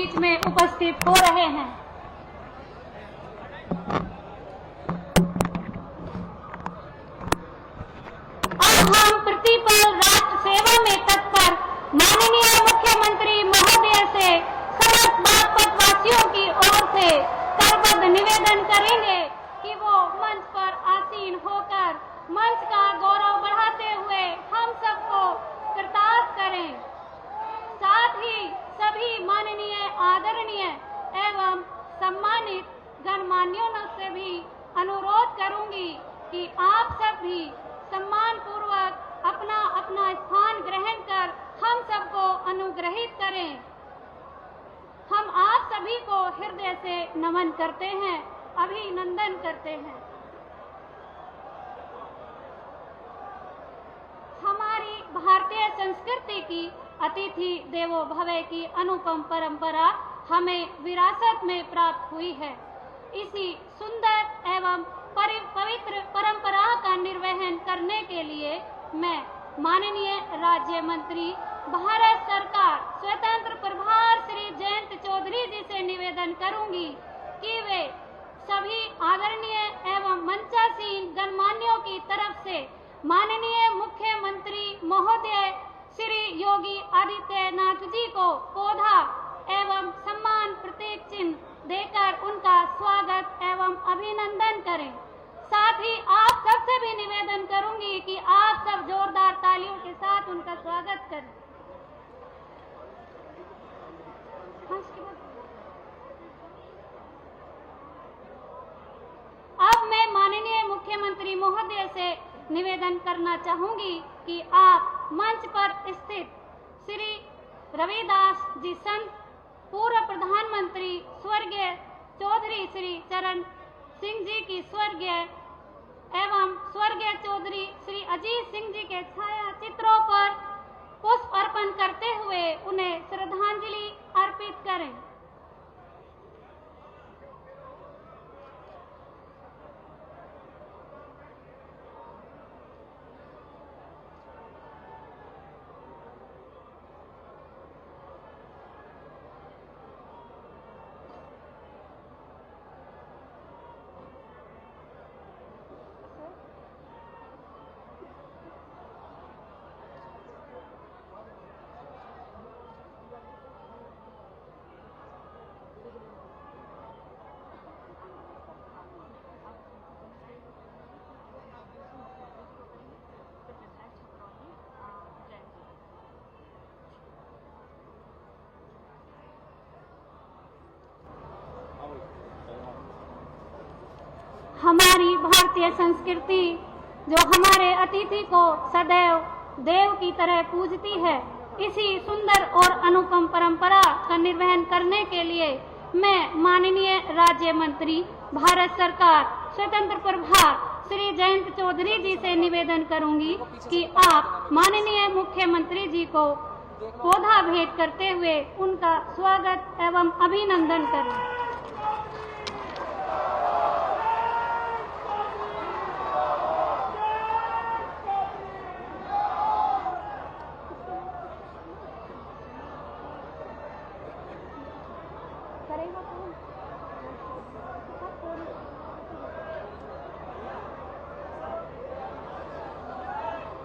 बीच में उपस्थित हो रहे हैं। अब हम प्रतिपल राष्ट्र सेवा में तत्पर माननीय मुख्यमंत्री महोदय से समस्त बागपत वासियों की ओर से करबद्ध निवेदन करेंगे कि वो मंच पर आसीन होकर मंच का गौरव बढ़ाते हुए हम सबको कृतार्थ करें। साथ ही सभी माननीय आदरणीय एवं सम्मानित गणमान्यों से भी अनुरोध करूंगी कि आप सब भी सम्मान पूर्वक अपना अपना स्थान ग्रहण कर हम सबको अनुग्रहित करें। हम आप सभी को हृदय से नमन करते हैं, अभिनंदन करते हैं। हमारी भारतीय संस्कृति की अतिथि देवो भव की अनुपम परंपरा हमें विरासत में प्राप्त हुई है। इसी सुंदर एवं पवित्र परंपरा का निर्वहन करने के लिए मैं माननीय राज्य मंत्री भारत सरकार स्वतंत्र प्रभार श्री जयंत चौधरी जी से निवेदन करूंगी कि वे सभी आदरणीय एवं मंचासीन गणमान्यों की तरफ से माननीय मुख्यमंत्री महोदय श्री योगी आदित्यनाथ जी को पौधा एवं सम्मान प्रतीक चिन्ह देकर उनका स्वागत एवं अभिनंदन करें। साथ ही आप सबसे भी निवेदन करूंगी कि आप सब जोरदार तालियों के साथ उनका स्वागत करें। अब मैं माननीय मुख्यमंत्री महोदय से निवेदन करना चाहूंगी कि आप मंच पर स्थित श्री रविदास जी संत पूर्व प्रधानमंत्री स्वर्गीय चौधरी श्री चरण सिंह जी की स्वर्गीय एवं स्वर्गीय चौधरी श्री अजीत सिंह जी के छाया चित्रों पर पुष्प अर्पण करते हुए उन्हें श्रद्धांजलि अर्पित करें। हमारी भारतीय संस्कृति जो हमारे अतिथि को सदैव देव की तरह पूजती है, इसी सुंदर और अनुपम परंपरा का निर्वहन करने के लिए मैं माननीय राज्य मंत्री भारत सरकार स्वतंत्र प्रभार श्री जयंत चौधरी जी से निवेदन करूंगी कि आप माननीय मुख्यमंत्री जी को पौधा भेंट करते हुए उनका स्वागत एवं अभिनंदन करें।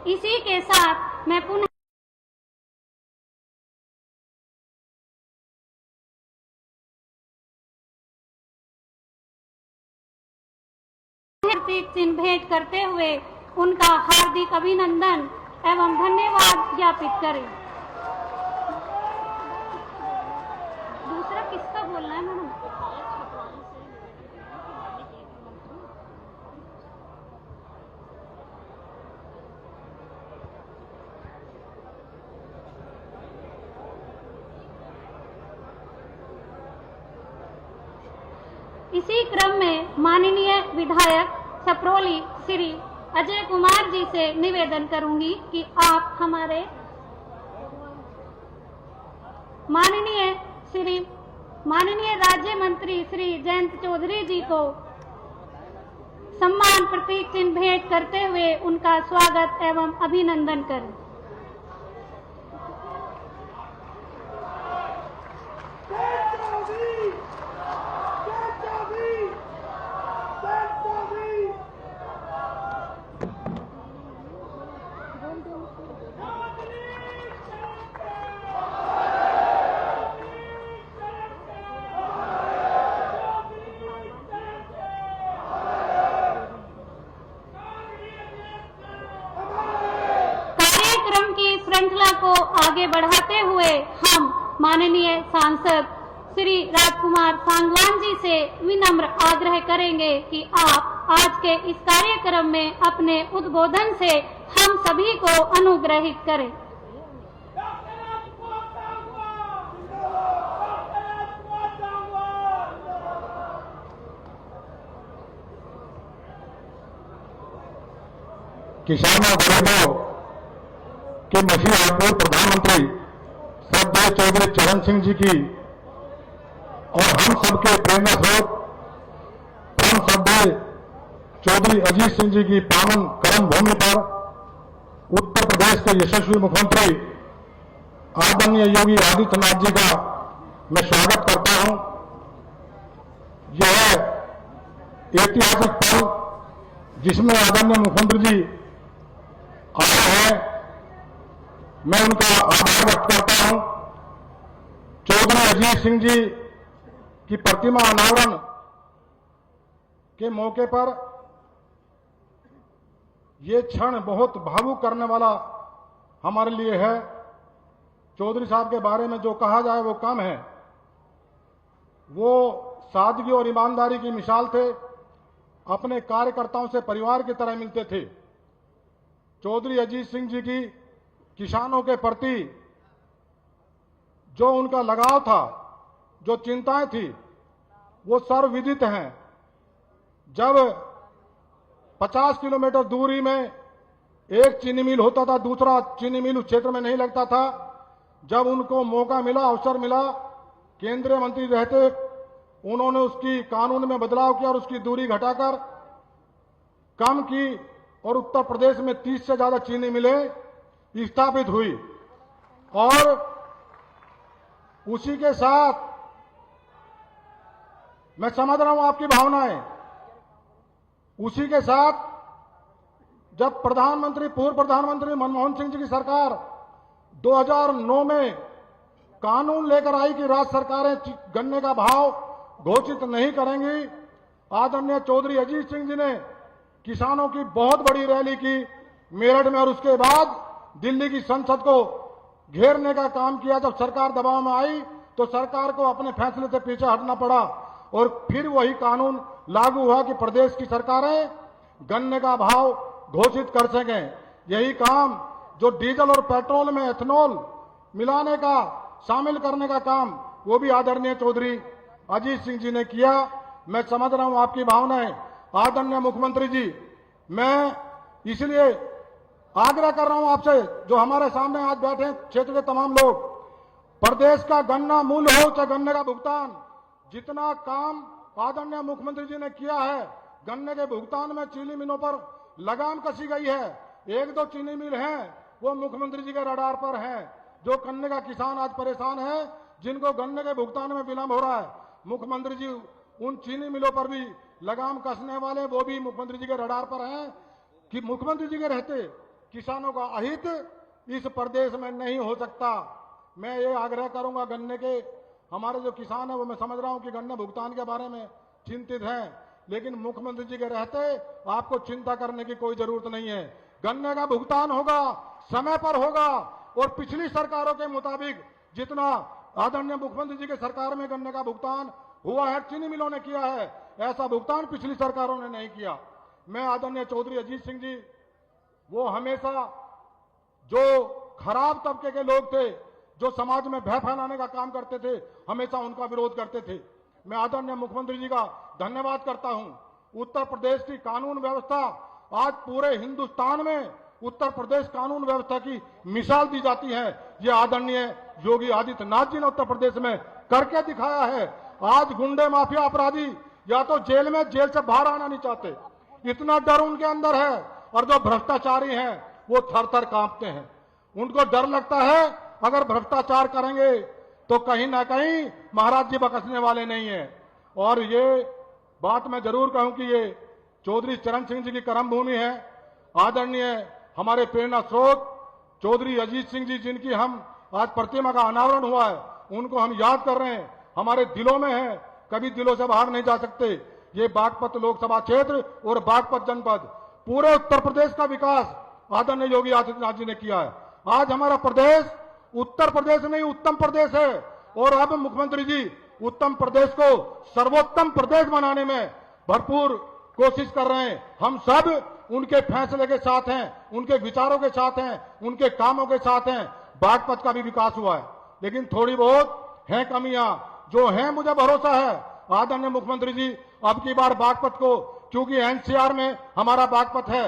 इसी के साथ मैं पुनः प्रतीक चिन्ह भेंट करते हुए उनका हार्दिक अभिनंदन एवं धन्यवाद ज्ञापित करें। दूसरा किसका बोलना है मैडम? इसी क्रम में माननीय विधायक सपरोली श्री अजय कुमार जी से निवेदन करूंगी कि आप हमारे माननीय राज्य मंत्री श्री जयंत चौधरी जी को सम्मान प्रतीक चिन्ह भेंट करते हुए उनका स्वागत एवं अभिनंदन करें। आगे बढ़ाते हुए हम माननीय सांसद श्री राजकुमार सांगवान जी से विनम्र आग्रह करेंगे कि आप आज के इस कार्यक्रम में अपने उद्बोधन से हम सभी को अनुग्रहित करें। किसानों गरीबों के मसीहा पूर्व प्रधानमंत्री श्रद्धेय चौधरी चरण सिंह जी की और हम सबके प्रेरणा स्रोत परम श्रद्धेय चौधरी अजीत सिंह जी की पावन कर्म भूमि पर उत्तर प्रदेश के यशस्वी मुख्यमंत्री आदरणीय योगी आदित्यनाथ जी का मैं स्वागत करता हूं। यह ऐतिहासिक पल जिसमें आदरणीय मुख्यमंत्री जी आए हैं, मैं उनका आभार व्यक्त करता हूं। चौधरी अजीत सिंह जी की प्रतिमा अनावरण के मौके पर यह क्षण बहुत भावुक करने वाला हमारे लिए है। चौधरी साहब के बारे में जो कहा जाए वो कम है। वो सादगी और ईमानदारी की मिसाल थे। अपने कार्यकर्ताओं से परिवार की तरह मिलते थे। चौधरी अजीत सिंह जी की किसानों के प्रति जो उनका लगाव था, जो चिंताएं थी, वो सर्वविदित हैं। जब 50 किलोमीटर दूरी में एक चीनी मिल होता था, दूसरा चीनी मिल उस क्षेत्र में नहीं लगता था। जब उनको मौका मिला, अवसर मिला, केंद्रीय मंत्री रहते, उन्होंने उसकी कानून में बदलाव किया और उसकी दूरी घटाकर कम की और उत्तर प्रदेश में 30 से ज्यादा चीनी मिलें स्थापित हुई। और उसी के साथ मैं समझ रहा हूं आपकी भावनाएं। उसी के साथ जब पूर्व प्रधानमंत्री मनमोहन सिंह जी की सरकार 2009 में कानून लेकर आई कि राज्य सरकारें गन्ने का भाव घोषित नहीं करेंगी, आदरणीय चौधरी अजीत सिंह जी ने किसानों की बहुत बड़ी रैली की मेरठ में और उसके बाद दिल्ली की संसद को घेरने का काम किया। जब सरकार दबाव में आई तो सरकार को अपने फैसले से पीछे हटना पड़ा और फिर वही कानून लागू हुआ कि प्रदेश की सरकारें गन्ने का भाव घोषित कर सकें। यही काम जो डीजल और पेट्रोल में एथनॉल मिलाने का, शामिल करने का काम, वो भी आदरणीय चौधरी अजीत सिंह जी ने किया। मैं समझ रहा हूं आपकी भावनाएं। आदरणीय मुख्यमंत्री जी, मैं इसलिए आग्रह कर रहा हूं आपसे, जो हमारे सामने आज बैठे हैं क्षेत्र के तमाम लोग, प्रदेश का गन्ना मूल्य हो चाहे गन्ने का भुगतान, जितना काम आदरणीय मुख्यमंत्री जी ने किया है, गन्ने के भुगतान में चीनी मिलों पर लगाम कसी गई है। 1-2 चीनी मिल हैं वो मुख्यमंत्री जी के रडार पर हैं। जो गन्ने का किसान आज परेशान है, जिनको गन्ने के भुगतान में विलंब हो रहा है, मुख्यमंत्री जी उन चीनी मिलों पर भी लगाम कसने वाले, वो भी मुख्यमंत्री जी के रडार पर हैं कि मुख्यमंत्री जी के रहते किसानों का अहित इस प्रदेश में नहीं हो सकता। मैं ये आग्रह करूंगा, गन्ने के हमारे जो किसान है, वो मैं समझ रहा हूं कि गन्ने भुगतान के बारे में चिंतित हैं, लेकिन मुख्यमंत्री जी के रहते आपको चिंता करने की कोई जरूरत नहीं है। गन्ने का भुगतान होगा, समय पर होगा और पिछली सरकारों के मुताबिक जितना आदरणीय मुख्यमंत्री जी के सरकार में गन्ने का भुगतान हुआ है, चीनी मिलों ने किया है, ऐसा भुगतान पिछली सरकारों ने नहीं किया। मैं आदरणीय चौधरी अजीत सिंह जी, वो हमेशा जो खराब तबके के लोग थे, जो समाज में भय फैलाने का काम करते थे, हमेशा उनका विरोध करते थे। मैं आदरणीय मुख्यमंत्री जी का धन्यवाद करता हूं। उत्तर प्रदेश की कानून व्यवस्था, आज पूरे हिंदुस्तान में उत्तर प्रदेश कानून व्यवस्था की मिसाल दी जाती है। ये आदरणीय योगी आदित्यनाथ जी ने उत्तर प्रदेश में करके दिखाया है। आज गुंडे, माफिया, अपराधी या तो जेल से बाहर आना नहीं चाहते, इतना डर उनके अंदर है, और जो भ्रष्टाचारी हैं वो थर थर कांपते हैं। उनको डर लगता है अगर भ्रष्टाचार करेंगे तो कहीं ना कहीं महाराज जी बकसने वाले नहीं है। और ये बात मैं जरूर कहूं कि ये चौधरी चरण सिंह जी की कर्मभूमि है। आदरणीय हमारे प्रेरणा स्रोत चौधरी अजीत सिंह जी, जिनकी हम आज प्रतिमा का अनावरण हुआ है, उनको हम याद कर रहे हैं, हमारे दिलों में है, कभी दिलों से बाहर नहीं जा सकते। ये बागपत लोकसभा क्षेत्र और बागपत जनपद, पूरे उत्तर प्रदेश का विकास आदरणीय योगी आदित्यनाथ जी ने किया है। आज हमारा प्रदेश उत्तर प्रदेश नहीं उत्तम प्रदेश है। और अब मुख्यमंत्री जी उत्तम प्रदेश को सर्वोत्तम प्रदेश बनाने में भरपूर कोशिश कर रहे हैं। हम सब उनके फैसले के साथ हैं, उनके विचारों के साथ हैं, उनके कामों के साथ हैं। बागपत का भी विकास हुआ है, लेकिन थोड़ी बहुत हैं कमियां जो हैं। मुझे भरोसा है आदरणीय मुख्यमंत्री जी अब की बार बागपत को, क्योंकि एनसीआर में हमारा बागपत है,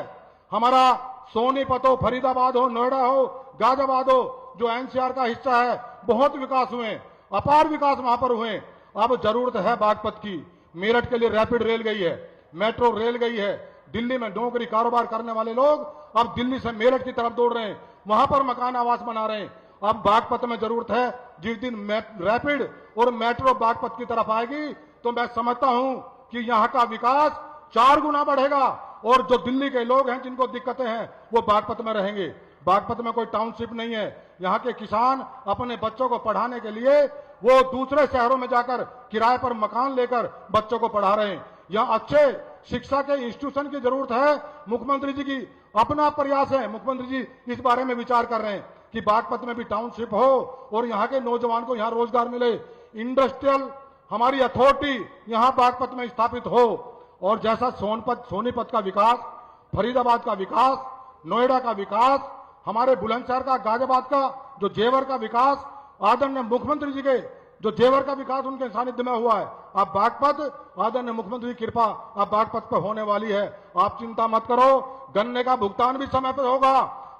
हमारा सोनीपत हो, फरीदाबाद हो, नोएडा हो, गाजियाबाद हो, जो एनसीआर का हिस्सा है, बहुत विकास हुए, अपार विकास वहां पर हुए। अब जरूरत है बागपत की। मेरठ के लिए रैपिड रेल गई है, मेट्रो रेल गई है। दिल्ली में नौकरी कारोबार करने वाले लोग अब दिल्ली से मेरठ की तरफ दौड़ रहे हैं, वहां पर मकान आवास बना रहे हैं। अब बागपत में जरूरत है। जिस दिन रैपिड और मेट्रो बागपत की तरफ आएगी तो मैं समझता हूं कि यहां का विकास 4 गुना बढ़ेगा और जो दिल्ली के लोग हैं जिनको दिक्कतें हैं वो बागपत में रहेंगे। बागपत में कोई टाउनशिप नहीं है। यहाँ के किसान अपने बच्चों को पढ़ाने के लिए वो दूसरे शहरों में जाकर किराए पर मकान लेकर बच्चों को पढ़ा रहे हैं। यहाँ अच्छे शिक्षा के इंस्टीट्यूशन की जरूरत है। मुख्यमंत्री जी की अपना प्रयास है, मुख्यमंत्री जी इस बारे में विचार कर रहे हैं कि बागपत में भी टाउनशिप हो और यहाँ के नौजवान को यहाँ रोजगार मिले। इंडस्ट्रियल हमारी अथॉरिटी यहाँ बागपत में स्थापित हो और जैसा सोनीपत का विकास, फरीदाबाद का विकास, नोएडा का विकास, हमारे बुलंदशहर का, गाजियाबाद का जो जेवर का विकास, आदरणीय मुख्यमंत्री जी के जो जेवर का विकास उनके सानिध्य में हुआ है, अब बागपत आदरणीय मुख्यमंत्री की कृपा अब बागपत पर होने वाली है। आप चिंता मत करो, गन्ने का भुगतान भी समय पर होगा,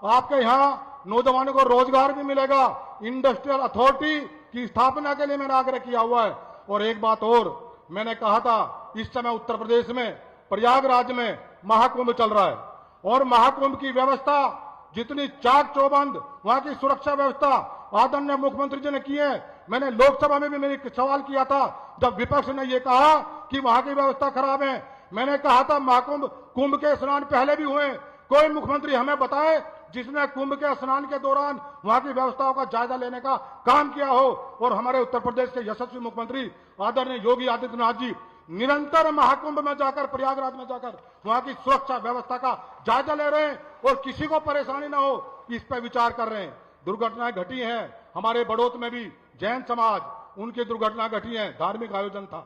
आपके यहाँ नौजवानों को रोजगार भी मिलेगा। इंडस्ट्रियल अथॉरिटी की स्थापना के लिए मैंने आग्रह किया हुआ है। और एक बात और मैंने कहा था, इस समय उत्तर प्रदेश में प्रयागराज में महाकुंभ चल रहा है और महाकुंभ की व्यवस्था जितनी चाक चौबंद, वहां की सुरक्षा व्यवस्था आदरणीय मुख्यमंत्री जी ने की है। मैंने लोकसभा में भी मैंने सवाल किया था जब विपक्ष ने यह कहा कि वहां की व्यवस्था खराब है। मैंने कहा था महाकुंभ कुंभ के स्नान पहले भी हुए, कोई मुख्यमंत्री हमें बताए जिसने कुंभ के स्नान के दौरान वहां की व्यवस्थाओं का जायजा लेने का काम किया हो। और हमारे उत्तर प्रदेश के यशस्वी मुख्यमंत्री आदरणीय योगी आदित्यनाथ जी निरंतर महाकुंभ में जाकर, प्रयागराज में जाकर वहां की सुरक्षा व्यवस्था का जायजा ले रहे हैं और किसी को परेशानी ना हो इस पर विचार कर रहे हैं। दुर्घटनाएं घटी हैं, हमारे बड़ौत में भी जैन समाज, उनकी दुर्घटना घटी है, धार्मिक आयोजन था,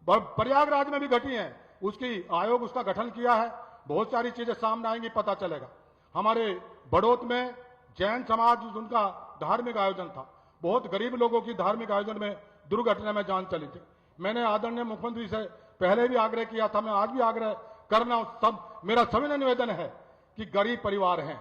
प्रयागराज में भी घटी है, उसकी आयोग उसका गठन किया है। बहुत सारी चीजें सामने आएंगी, पता चलेगा। हमारे बड़ौत में जैन समाज, उनका धार्मिक आयोजन था, बहुत गरीब लोगों की धार्मिक आयोजन में दुर्घटना में जान चली थी। मैंने आदरणीय मुख्यमंत्री से पहले भी आग्रह किया था, मैं आज भी आग्रह करना, सब मेरा सभी निवेदन है कि गरीब परिवार हैं,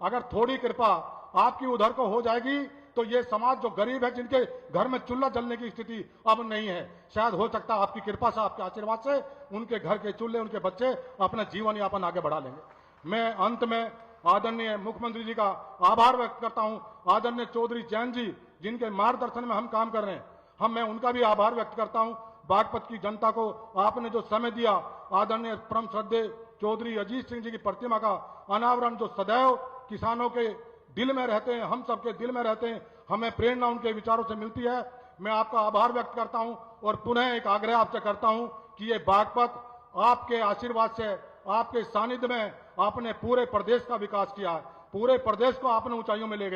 अगर थोड़ी कृपा आपकी उधर को हो जाएगी तो ये समाज जो गरीब है, जिनके घर में चूल्हा जलने की स्थिति अब नहीं है, शायद हो सकता है आपकी कृपा से, आपके आशीर्वाद से उनके घर के चूल्हे, उनके बच्चे अपना जीवन यापन आगे बढ़ा लेंगे। मैं अंत में आदरणीय मुख्यमंत्री जी का आभार व्यक्त करता हूं। आदरणीय चौधरी जैन जी जिनके मार्गदर्शन में हम काम कर रहे हैं, मैं उनका भी आभार व्यक्त करता हूं। बागपत की जनता को आपने जो समय दिया, आदरणीय परम श्रद्धेय चौधरी अजीत सिंह जी की प्रतिमा का अनावरण जो सदैव किसानों के दिल में रहते हैं, हम सबके दिल में रहते हैं, हमें प्रेरणा उनके विचारों से मिलती है। मैं आपका आभार व्यक्त करता हूं और पुनः एक आग्रह आपसे करता हूं कि ये बागपत आपके आशीर्वाद से, आपके सानिध्य में आपने पूरे प्रदेश का विकास किया है, पूरे प्रदेश को आपने ऊंचाइयों में ले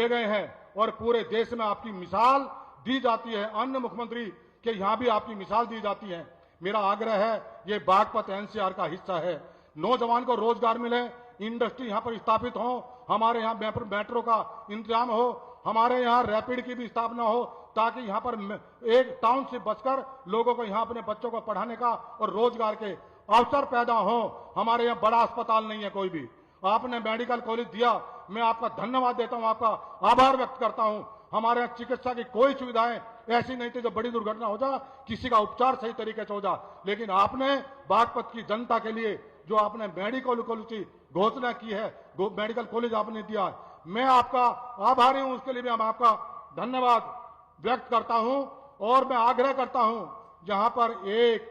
गए हैं और पूरे देश में आपकी मिसाल दी जाती है। अन्य मुख्यमंत्री के यहां भी आपकी मिसाल दी जाती है। मेरा आग्रह है, ये बागपत एनसीआर का हिस्सा है, नौजवान को रोजगार मिले, इंडस्ट्री यहां पर स्थापित हो, हमारे यहां मेट्रो का इंतजाम हो, हमारे यहां रैपिड की भी स्थापना हो, ताकि यहां पर एक टाउनशिप बचकर लोगों को यहां अपने बच्चों को पढ़ाने का और रोजगार के अवसर पैदा हो। हमारे यहाँ बड़ा अस्पताल नहीं है कोई भी, आपने मेडिकल कॉलेज दिया, मैं आपका धन्यवाद देता हूं, आपका आभार व्यक्त करता हूं। हमारे यहाँ चिकित्सा की कोई सुविधाएं ऐसी नहीं थी, जो बड़ी दुर्घटना हो जा किसी का उपचार सही तरीके से हो जा, लेकिन आपने बागपत की जनता के लिए जो आपने मेडिकल कॉलेज की घोषणा की है, मेडिकल कॉलेज आपने दिया है, मैं आपका आभारी हूं, उसके लिए मैं आपका धन्यवाद व्यक्त करता हूं। और मैं आग्रह करता हूं, जहां पर एक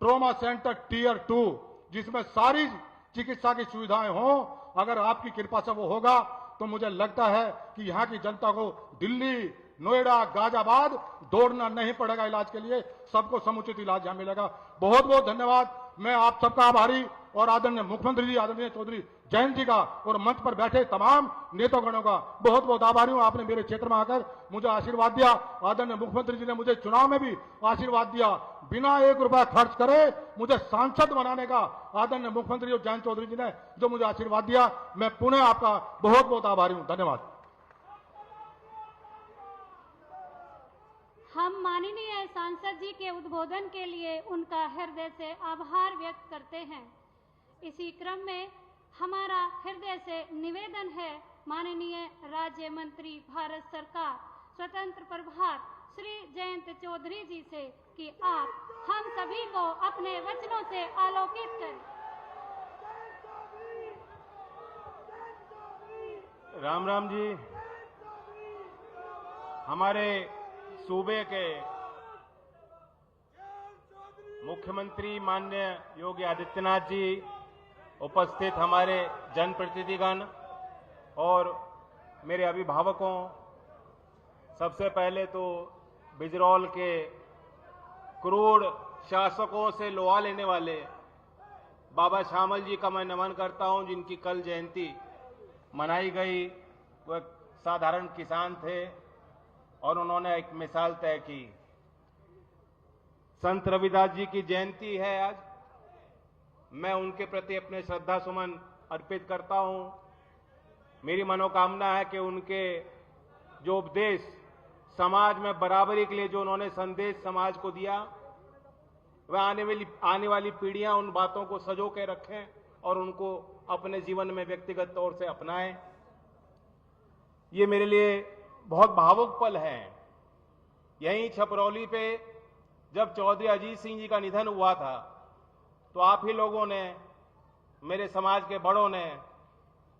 ट्रॉमा सेंटर टियर 2 जिसमें सारी चिकित्सा की सुविधाएं हों, अगर आपकी कृपा से वो होगा तो मुझे लगता है कि यहां की जनता को दिल्ली, नोएडा, गाजियाबाद दौड़ना नहीं पड़ेगा इलाज के लिए, सबको समुचित इलाज यहां मिलेगा। बहुत बहुत धन्यवाद। मैं आप सबका आभारी और आदरणीय मुख्यमंत्री जी, आदरणीय चौधरी जयंत जी का और मंच पर बैठे तमाम नेतागणों का बहुत बहुत आभारी हूं। आपने मेरे क्षेत्र में आकर मुझे आशीर्वाद दिया। आदरणीय मुख्यमंत्री जी ने मुझे चुनाव में भी आशीर्वाद दिया, बिना 1 रुपया खर्च करे मुझे सांसद बनाने का आदरणीय मुख्यमंत्री और जयंत चौधरी जी ने जो मुझे आशीर्वाद दिया, मैं पुनः आपका बहुत बहुत आभारी हूं। धन्यवाद। हम माननीय सांसद जी के उद्बोधन के लिए उनका हृदय से आभार व्यक्त करते हैं। इसी क्रम में हमारा हृदय से निवेदन है माननीय राज्य मंत्री भारत सरकार स्वतंत्र प्रभार श्री जयंत चौधरी जी से कि आप हम सभी को अपने वचनों से आलोकित करें। राम राम जी। हमारे सूबे के मुख्यमंत्री माननीय योगी आदित्यनाथ जी, उपस्थित हमारे जनप्रतिनिधिगण और मेरे अभिभावकों, सबसे पहले तो बिजरौल के क्रूर शासकों से लोहा लेने वाले बाबा श्यामल जी का मैं नमन करता हूं, जिनकी कल जयंती मनाई गई। वो एक साधारण किसान थे और उन्होंने एक मिसाल तय की। संत रविदास जी की जयंती है आज। मैं उनके प्रति अपने श्रद्धा सुमन अर्पित करता हूं। मेरी मनोकामना है कि उनके जो उपदेश, समाज में बराबरी के लिए जो उन्होंने संदेश समाज को दिया, वह आने वाली पीढ़ियां उन बातों को सजो के रखें और उनको अपने जीवन में व्यक्तिगत तौर से अपनाएं। ये मेरे लिए बहुत भावुक पल है। यहीं छपरौली पे जब चौधरी अजीत सिंह जी का निधन हुआ था, तो आप ही लोगों ने, मेरे समाज के बड़ों ने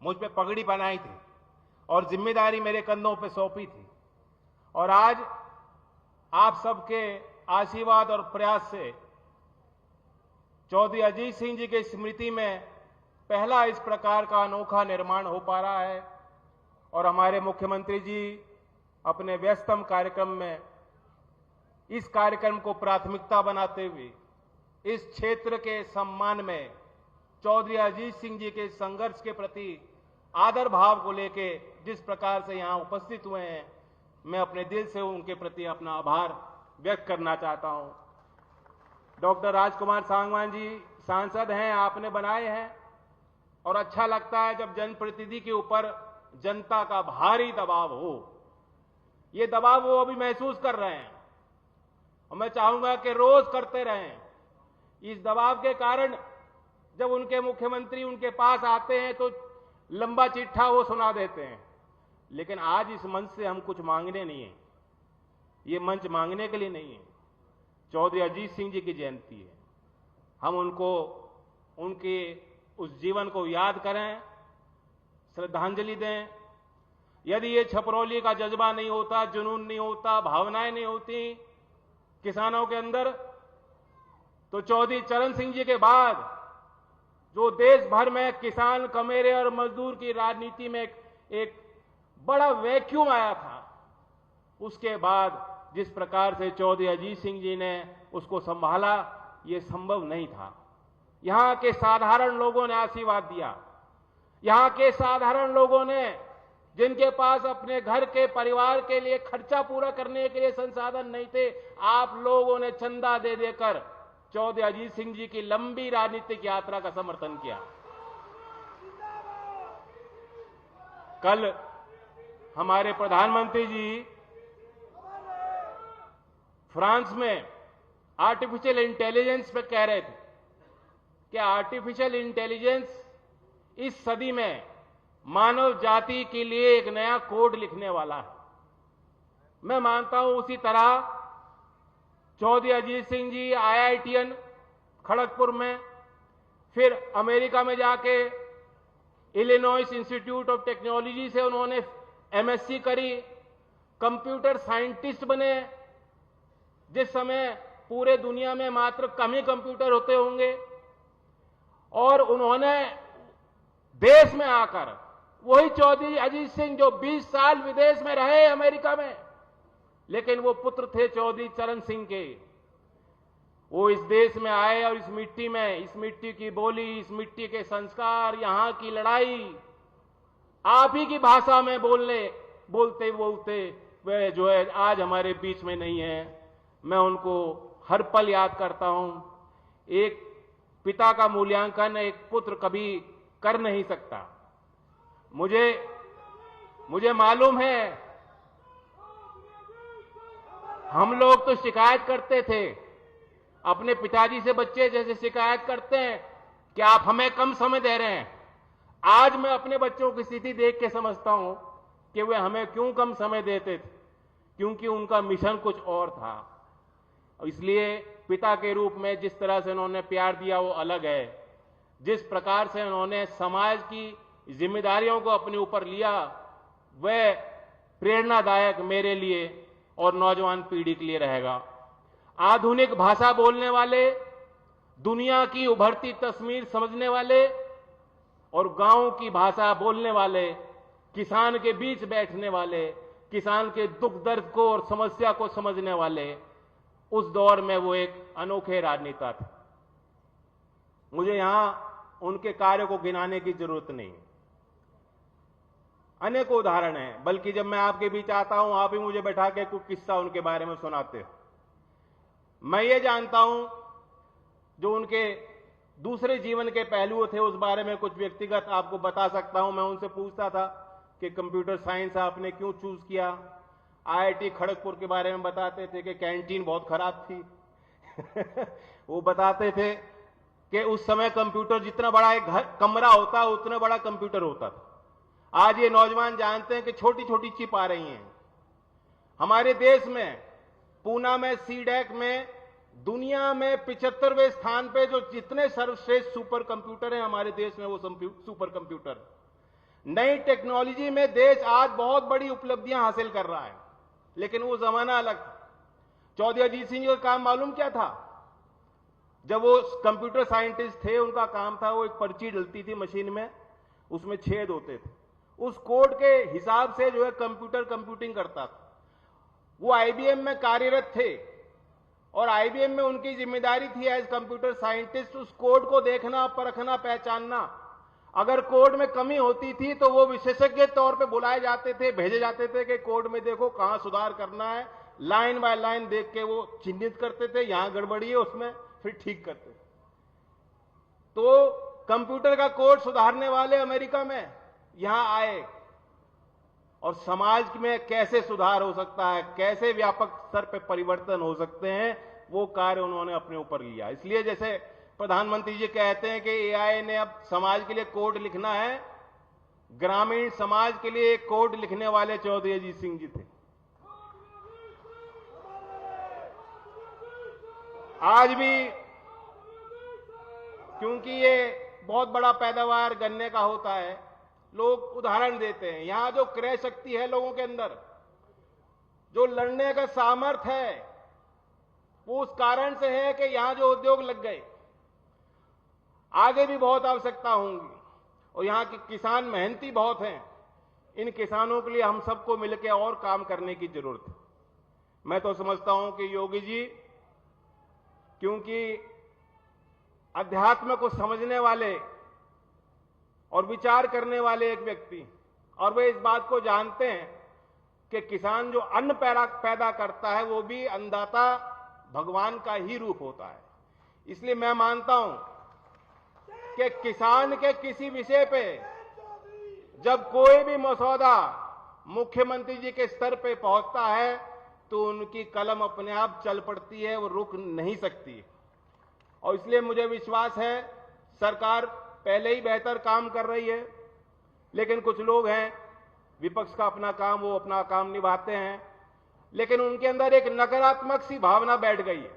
मुझ पे पगड़ी बनाई थी और जिम्मेदारी मेरे कंधों पे सौंपी थी। और आज आप सबके आशीर्वाद और प्रयास से चौधरी अजीत सिंह जी की स्मृति में पहला इस प्रकार का अनोखा निर्माण हो पा रहा है। और हमारे मुख्यमंत्री जी अपने व्यस्तम कार्यक्रम में इस कार्यक्रम को प्राथमिकता बनाते हुए इस क्षेत्र के सम्मान में चौधरी अजीत सिंह जी के संघर्ष के प्रति आदर भाव को लेके जिस प्रकार से यहां उपस्थित हुए हैं, मैं अपने दिल से उनके प्रति अपना आभार व्यक्त करना चाहता हूं। डॉक्टर राजकुमार सांगवान जी सांसद हैं, आपने बनाए हैं, और अच्छा लगता है जब जनप्रतिनिधि के ऊपर जनता का भारी दबाव हो। ये दबाव वो अभी महसूस कर रहे हैं और मैं चाहूंगा कि रोज करते रहें। इस दबाव के कारण जब उनके मुख्यमंत्री उनके पास आते हैं तो लंबा चिट्ठा वो सुना देते हैं, लेकिन आज इस मंच से हम कुछ मांगने नहीं है। ये मंच मांगने के लिए नहीं है। चौधरी अजीत सिंह जी की जयंती है। हम उनको, उनके उस जीवन को याद करें, श्रद्धांजलि दें। यदि ये छपरौली का जज्बा नहीं होता, जुनून नहीं होता, भावनाएं नहीं होती किसानों के अंदर, तो चौधरी चरण सिंह जी के बाद जो देश भर में किसान, कमेरे और मजदूर की राजनीति में एक बड़ा वैक्यूम आया था, उसके बाद जिस प्रकार से चौधरी अजीत सिंह जी ने उसको संभाला, ये संभव नहीं था। यहां के साधारण लोगों ने आशीर्वाद दिया। यहां के साधारण लोगों ने, जिनके पास अपने घर के परिवार के लिए खर्चा पूरा करने के लिए संसाधन नहीं थे, आप लोगों ने चंदा दे देकर चौधरी अजीत सिंह जी की लंबी राजनीतिक यात्रा का समर्थन किया। कल हमारे प्रधानमंत्री जी फ्रांस में आर्टिफिशियल इंटेलिजेंस पे कह रहे थे कि आर्टिफिशियल इंटेलिजेंस इस सदी में मानव जाति के लिए एक नया कोड लिखने वाला है। मैं मानता हूं उसी तरह चौधरी अजीत सिंह जी IITN खड़गपुर में, फिर अमेरिका में जाके इलिनॉइस इंस्टीट्यूट ऑफ टेक्नोलॉजी से उन्होंने MSc करी, कंप्यूटर साइंटिस्ट बने। जिस समय पूरे दुनिया में मात्र कम ही कंप्यूटर होते होंगे, और उन्होंने देश में आकर, वही चौधरी अजीत सिंह जो 20 साल विदेश में रहे अमेरिका में, लेकिन वो पुत्र थे चौधरी चरण सिंह के, वो इस देश में आए और इस मिट्टी की बोली, इस मिट्टी के संस्कार, यहाँ की लड़ाई आप ही की भाषा में बोलते बोलते वे जो है आज हमारे बीच में नहीं है। मैं उनको हर पल याद करता हूं। एक पिता का मूल्यांकन एक पुत्र कभी कर नहीं सकता। मुझे मालूम है, हम लोग तो शिकायत करते थे, अपने पिताजी से बच्चे जैसे शिकायत करते हैं कि आप हमें कम समय दे रहे हैं। आज मैं अपने बच्चों की स्थिति देख के समझता हूं कि वे हमें क्यों कम समय देते थे, क्योंकि उनका मिशन कुछ और था। इसलिए पिता के रूप में जिस तरह से उन्होंने प्यार दिया वो अलग है। जिस प्रकार से उन्होंने समाज की जिम्मेदारियों को अपने ऊपर लिया वह प्रेरणादायक मेरे लिए और नौजवान पीढ़ी के लिए रहेगा। आधुनिक भाषा बोलने वाले, दुनिया की उभरती तस्वीर समझने वाले और गांव की भाषा बोलने वाले, किसान के बीच बैठने वाले, किसान के दुख दर्द को और समस्या को समझने वाले, उस दौर में वो एक अनोखे राजनेता थे। मुझे यहां उनके कार्य को गिनाने की जरूरत नहीं, अनेक उदाहरण हैं। बल्कि जब मैं आपके बीच आता हूं आप ही मुझे बैठा के कुछ किस्सा उनके बारे में सुनाते हो। मैं ये जानता हूं जो उनके दूसरे जीवन के पहलू थे उस बारे में कुछ व्यक्तिगत आपको बता सकता हूं। मैं उनसे पूछता था कि कंप्यूटर साइंस आपने क्यों चूज किया। आईआईटी खड़गपुर के बारे में बताते थे कि कैंटीन बहुत खराब थी वो बताते थे कि उस समय कंप्यूटर जितना बड़ा एक कमरा होता उतना बड़ा कंप्यूटर होता था। आज ये नौजवान जानते हैं कि छोटी छोटी चिप आ रही हैं। हमारे देश में पूना में सीडैक में दुनिया में 75वें स्थान पे जो जितने सर्वश्रेष्ठ सुपर कंप्यूटर हैं हमारे देश में वो सुपर कंप्यूटर। नई टेक्नोलॉजी में देश आज बहुत बड़ी उपलब्धियां हासिल कर रहा है, लेकिन वो जमाना अलग था। चौधरी अजीत सिंह जी का काम मालूम क्या था? जब वो कंप्यूटर साइंटिस्ट थे उनका काम था वो एक पर्ची डलती थी मशीन में, उसमें छेद होते थे, उस कोड के हिसाब से जो है कंप्यूटर कंप्यूटिंग करता था। वो आईबीएम में कार्यरत थे और आईबीएम में उनकी जिम्मेदारी थी एज कंप्यूटर साइंटिस्ट उस कोड को देखना, परखना, पहचानना। अगर कोड में कमी होती थी तो वो विशेषज्ञ तौर पे बुलाए जाते थे, भेजे जाते थे कि कोड में देखो कहां सुधार करना है। लाइन बाय लाइन देख के वो चिन्हित करते थे, यहां गड़बड़ी है उसमें, फिर ठीक करते। तो कंप्यूटर का कोड सुधारने वाले अमेरिका में यहां आए और समाज में कैसे सुधार हो सकता है, कैसे व्यापक स्तर पर परिवर्तन हो सकते हैं, वो कार्य उन्होंने अपने ऊपर लिया। इसलिए जैसे प्रधानमंत्री जी कहते हैं कि एआई ने अब समाज के लिए कोड लिखना है, ग्रामीण समाज के लिए एक कोड लिखने वाले चौधरी अजीत सिंह जी थे। आज भी क्योंकि ये बहुत बड़ा पैदावार गन्ने का होता है, लोग उदाहरण देते हैं। यहां जो क्रय शक्ति है लोगों के अंदर, जो लड़ने का सामर्थ्य है, वो उस कारण से है कि यहां जो उद्योग लग गए। आगे भी बहुत आवश्यकता होंगी और यहां के किसान मेहनती बहुत हैं। इन किसानों के लिए हम सबको मिलकर और काम करने की जरूरत है। मैं तो समझता हूं कि योगी जी क्योंकि अध्यात्म को समझने वाले और विचार करने वाले एक व्यक्ति, और वे इस बात को जानते हैं कि किसान जो अन्न पैदा करता है वो भी अन्नदाता भगवान का ही रूप होता है। इसलिए मैं मानता हूं कि किसान के किसी विषय पे जब कोई भी मसौदा मुख्यमंत्री जी के स्तर पे पहुंचता है तो उनकी कलम अपने आप चल पड़ती है, वो रुक नहीं सकती। और इसलिए मुझे विश्वास है सरकार पहले ही बेहतर काम कर रही है, लेकिन कुछ लोग हैं विपक्ष का अपना काम, वो अपना काम निभाते हैं, लेकिन उनके अंदर एक नकारात्मक सी भावना बैठ गई है।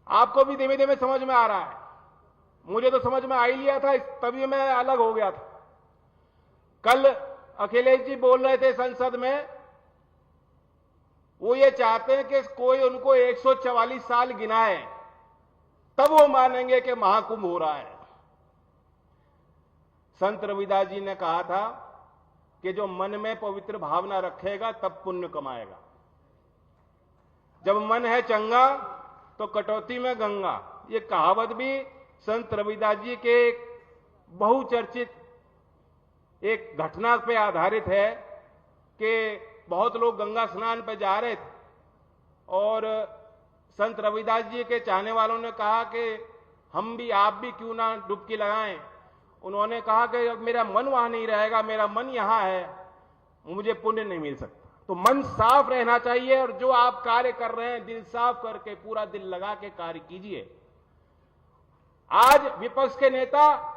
आपको भी धीमे धीमे समझ में आ रहा है, मुझे तो समझ में आ ही लिया था, तभी मैं अलग हो गया था। कल अखिलेश जी बोल रहे थे संसद में, वो ये चाहते हैं कि कोई उनको 144 साल गिनाए तब वो मानेंगे कि महाकुंभ हो रहा है। संत रविदास जी ने कहा था कि जो मन में पवित्र भावना रखेगा तब पुण्य कमाएगा। जब मन है चंगा तो कटौती में गंगा। ये कहावत भी संत रविदास जी के एक बहुचर्चित एक घटना पे आधारित है कि बहुत लोग गंगा स्नान पे जा रहे थे और संत रविदास जी के चाहने वालों ने कहा कि हम भी, आप भी क्यों ना डुबकी लगाएं। उन्होंने कहा कि मेरा मन वहां नहीं रहेगा, मेरा मन यहां है, मुझे पुण्य नहीं मिल सकता। तो मन साफ रहना चाहिए और जो आप कार्य कर रहे हैं दिल साफ करके, पूरा दिल लगा के कार्य कीजिए। आज विपक्ष के नेता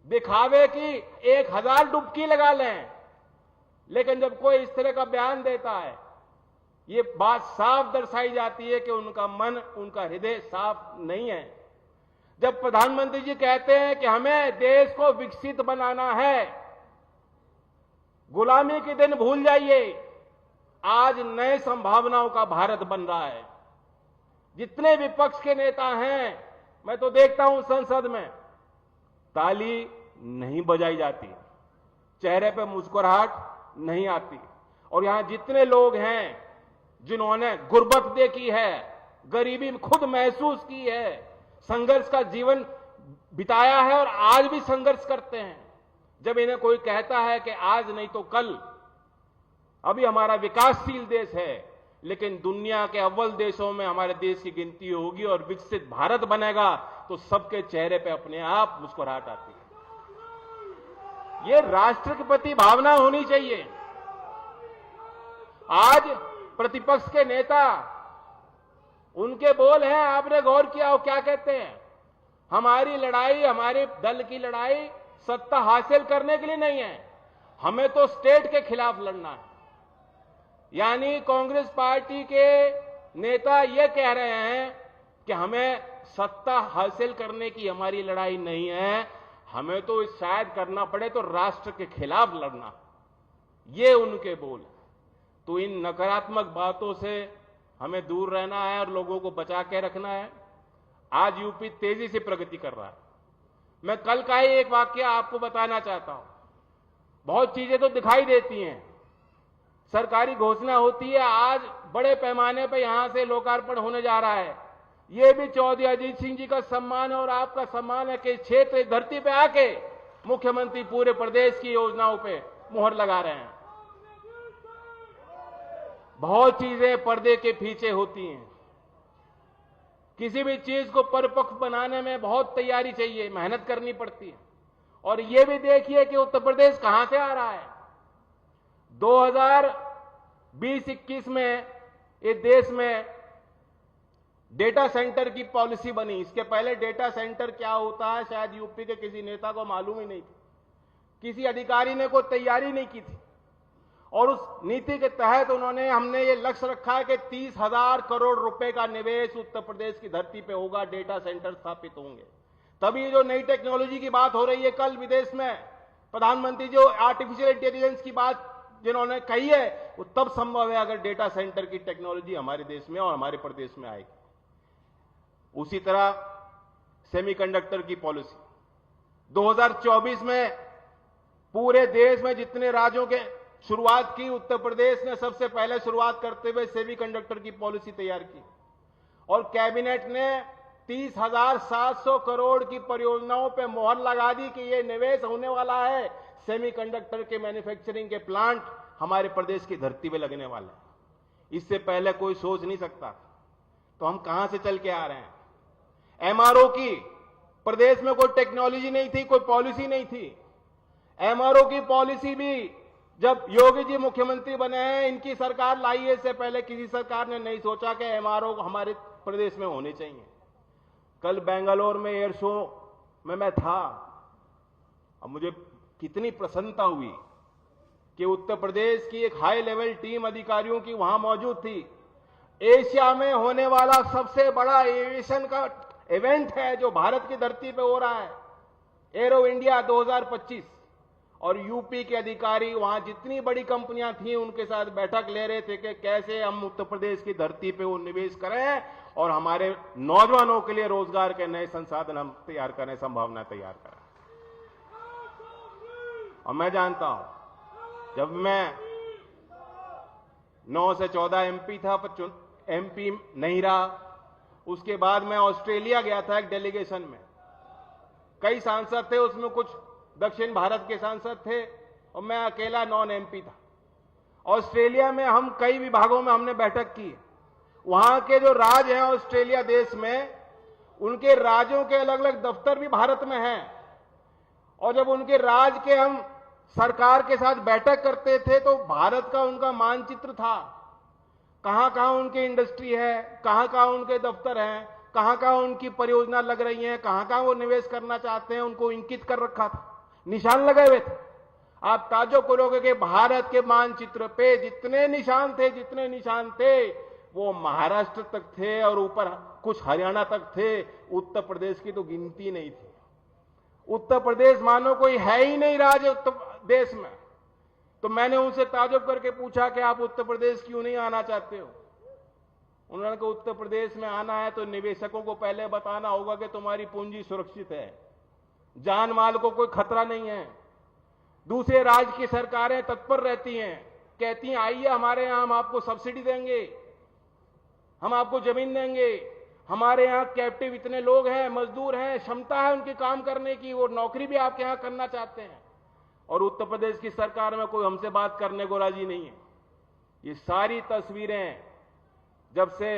दिखावे की 1000 डुबकी लगा लें, लेकिन जब कोई इस तरह का बयान देता है, ये बात साफ दर्शाई जाती है कि उनका मन, उनका हृदय साफ नहीं है। जब प्रधानमंत्री जी कहते हैं कि हमें देश को विकसित बनाना है, गुलामी के दिन भूल जाइए, आज नए संभावनाओं का भारत बन रहा है। जितने विपक्ष के नेता हैं, मैं तो देखता हूं संसद में ताली नहीं बजाई जाती, चेहरे पे मुस्कुराहट नहीं आती। और यहां जितने लोग हैं जिन्होंने गुर्बत देखी है, गरीबी खुद महसूस की है, संघर्ष का जीवन बिताया है और आज भी संघर्ष करते हैं, जब इन्हें कोई कहता है कि आज नहीं तो कल, अभी हमारा विकासशील देश है लेकिन दुनिया के अव्वल देशों में हमारे देश की गिनती होगी और विकसित भारत बनेगा, तो सबके चेहरे पे अपने आप मुस्कुराहट आती है। ये राष्ट्र के प्रति भावना होनी चाहिए। आज प्रतिपक्ष के नेता, उनके बोल हैं, आपने गौर किया हो क्या कहते हैं? हमारी लड़ाई, हमारे दल की लड़ाई सत्ता हासिल करने के लिए नहीं है, हमें तो स्टेट के खिलाफ लड़ना है। यानी कांग्रेस पार्टी के नेता ये कह रहे हैं कि हमें सत्ता हासिल करने की हमारी लड़ाई नहीं है, हमें तो शायद करना पड़े तो राष्ट्र के खिलाफ लड़ना। ये उनके बोल। तो इन नकारात्मक बातों से हमें दूर रहना है और लोगों को बचा के रखना है। आज यूपी तेजी से प्रगति कर रहा है। मैं कल का ही एक वाकया आपको बताना चाहता हूं। बहुत चीजें तो दिखाई देती हैं, सरकारी घोषणा होती है, आज बड़े पैमाने पर यहां से लोकार्पण होने जा रहा है। ये भी चौधरी अजीत सिंह जी का सम्मान है और आपका सम्मान है कि क्षेत्र धरती पे आके मुख्यमंत्री पूरे प्रदेश की योजनाओं पे मुहर लगा रहे हैं। बहुत चीजें पर्दे के पीछे होती हैं। किसी भी चीज को परिपक्व बनाने में बहुत तैयारी चाहिए, मेहनत करनी पड़ती है। और ये भी देखिए कि उत्तर प्रदेश कहां से आ रहा है। 2020-21 में इस देश में डेटा सेंटर की पॉलिसी बनी। इसके पहले डेटा सेंटर क्या होता है शायद यूपी के किसी नेता को मालूम ही नहीं थी, किसी अधिकारी ने कोई तैयारी नहीं की थी। और उस नीति के तहत हमने ये लक्ष्य रखा है कि 30,000 करोड़ रुपए का निवेश उत्तर प्रदेश की धरती पे होगा, डेटा सेंटर स्थापित होंगे। तभी जो नई टेक्नोलॉजी की बात हो रही है, कल विदेश में प्रधानमंत्री जो आर्टिफिशियल इंटेलिजेंस की बात जिन्होंने कही है, वो तब संभव है अगर डेटा सेंटर की टेक्नोलॉजी हमारे देश में और हमारे प्रदेश में आएगी। उसी तरह सेमीकंडक्टर की पॉलिसी 2024 में पूरे देश में जितने राज्यों के शुरुआत की, उत्तर प्रदेश ने सबसे पहले शुरुआत करते हुए सेमीकंडक्टर की पॉलिसी तैयार की और कैबिनेट ने 30,700 करोड़ की परियोजनाओं पे मोहर लगा दी कि ये निवेश होने वाला है। सेमीकंडक्टर के मैन्युफैक्चरिंग के प्लांट हमारे प्रदेश की धरती पे लगने वाले हैं। इससे पहले कोई सोच नहीं सकता। तो हम कहां से चल के आ रहे हैं? एमआरओ की प्रदेश में कोई टेक्नोलॉजी नहीं थी, कोई पॉलिसी नहीं थी। एमआरओ की पॉलिसी भी जब योगी जी मुख्यमंत्री बने हैं, इनकी सरकार लाई है, इससे पहले किसी सरकार ने नहीं सोचा कि एमआरओ हमारे प्रदेश में होने चाहिए। कल बेंगलोर में एयर शो में मैं था, अब मुझे कितनी प्रसन्नता हुई कि उत्तर प्रदेश की एक हाई लेवल टीम अधिकारियों की वहां मौजूद थी। एशिया में होने वाला सबसे बड़ा एविएशन का इवेंट है जो भारत की धरती पे हो रहा है, एरो इंडिया 2025। और यूपी के अधिकारी वहां जितनी बड़ी कंपनियां थी उनके साथ बैठक ले रहे थे कि कैसे हम उत्तर प्रदेश की धरती पे वो निवेश करें और हमारे नौजवानों के लिए रोजगार के नए संसाधन हम तैयार करें, संभावना तैयार करें। और मैं जानता हूं, जब मैं 9 से 14 एमपी था, पर एमपी नहीं रहा, उसके बाद मैं ऑस्ट्रेलिया गया था एक डेलीगेशन में। कई सांसद थे, उसमें कुछ दक्षिण भारत के सांसद थे और मैं अकेला नॉन एमपी था। ऑस्ट्रेलिया में हम कई विभागों में हमने बैठक की। वहां के जो राज हैं ऑस्ट्रेलिया देश में, उनके राज्यों के अलग अलग दफ्तर भी भारत में हैं। और जब उनके राज के हम सरकार के साथ बैठक करते थे तो भारत का उनका मानचित्र था। कहां कहां उनकी इंडस्ट्री है, कहां कहां उनके दफ्तर हैं, कहां कहां उनकी परियोजना लग रही हैं, कहां कहां वो निवेश करना चाहते हैं, उनको इंकित कर रखा था, निशान लगे हुए थे। आप ताज्जुब करोगे कि भारत के मानचित्र पे जितने निशान थे वो महाराष्ट्र तक थे और ऊपर कुछ हरियाणा तक थे। उत्तर प्रदेश की तो गिनती नहीं थी। उत्तर प्रदेश मानो कोई है ही नहीं राज्य उत्तर देश में। तो मैंने उनसे ताज्जुब करके पूछा कि आप उत्तर प्रदेश क्यों नहीं आना चाहते हो? उन्होंने कहा उत्तर प्रदेश में आना है तो निवेशकों को पहले बताना होगा कि तुम्हारी पूंजी सुरक्षित है, जान माल को कोई खतरा नहीं है। दूसरे राज्य की सरकारें तत्पर रहती हैं, कहती हैं आइए हमारे यहां, हम आपको सब्सिडी देंगे, हम आपको जमीन देंगे, हमारे यहां कैप्टिव इतने लोग हैं, मजदूर हैं, क्षमता है उनके काम करने की, वो नौकरी भी आपके यहां करना चाहते हैं। और उत्तर प्रदेश की सरकार में कोई हमसे बात करने को राजी नहीं है। ये सारी तस्वीरें जब से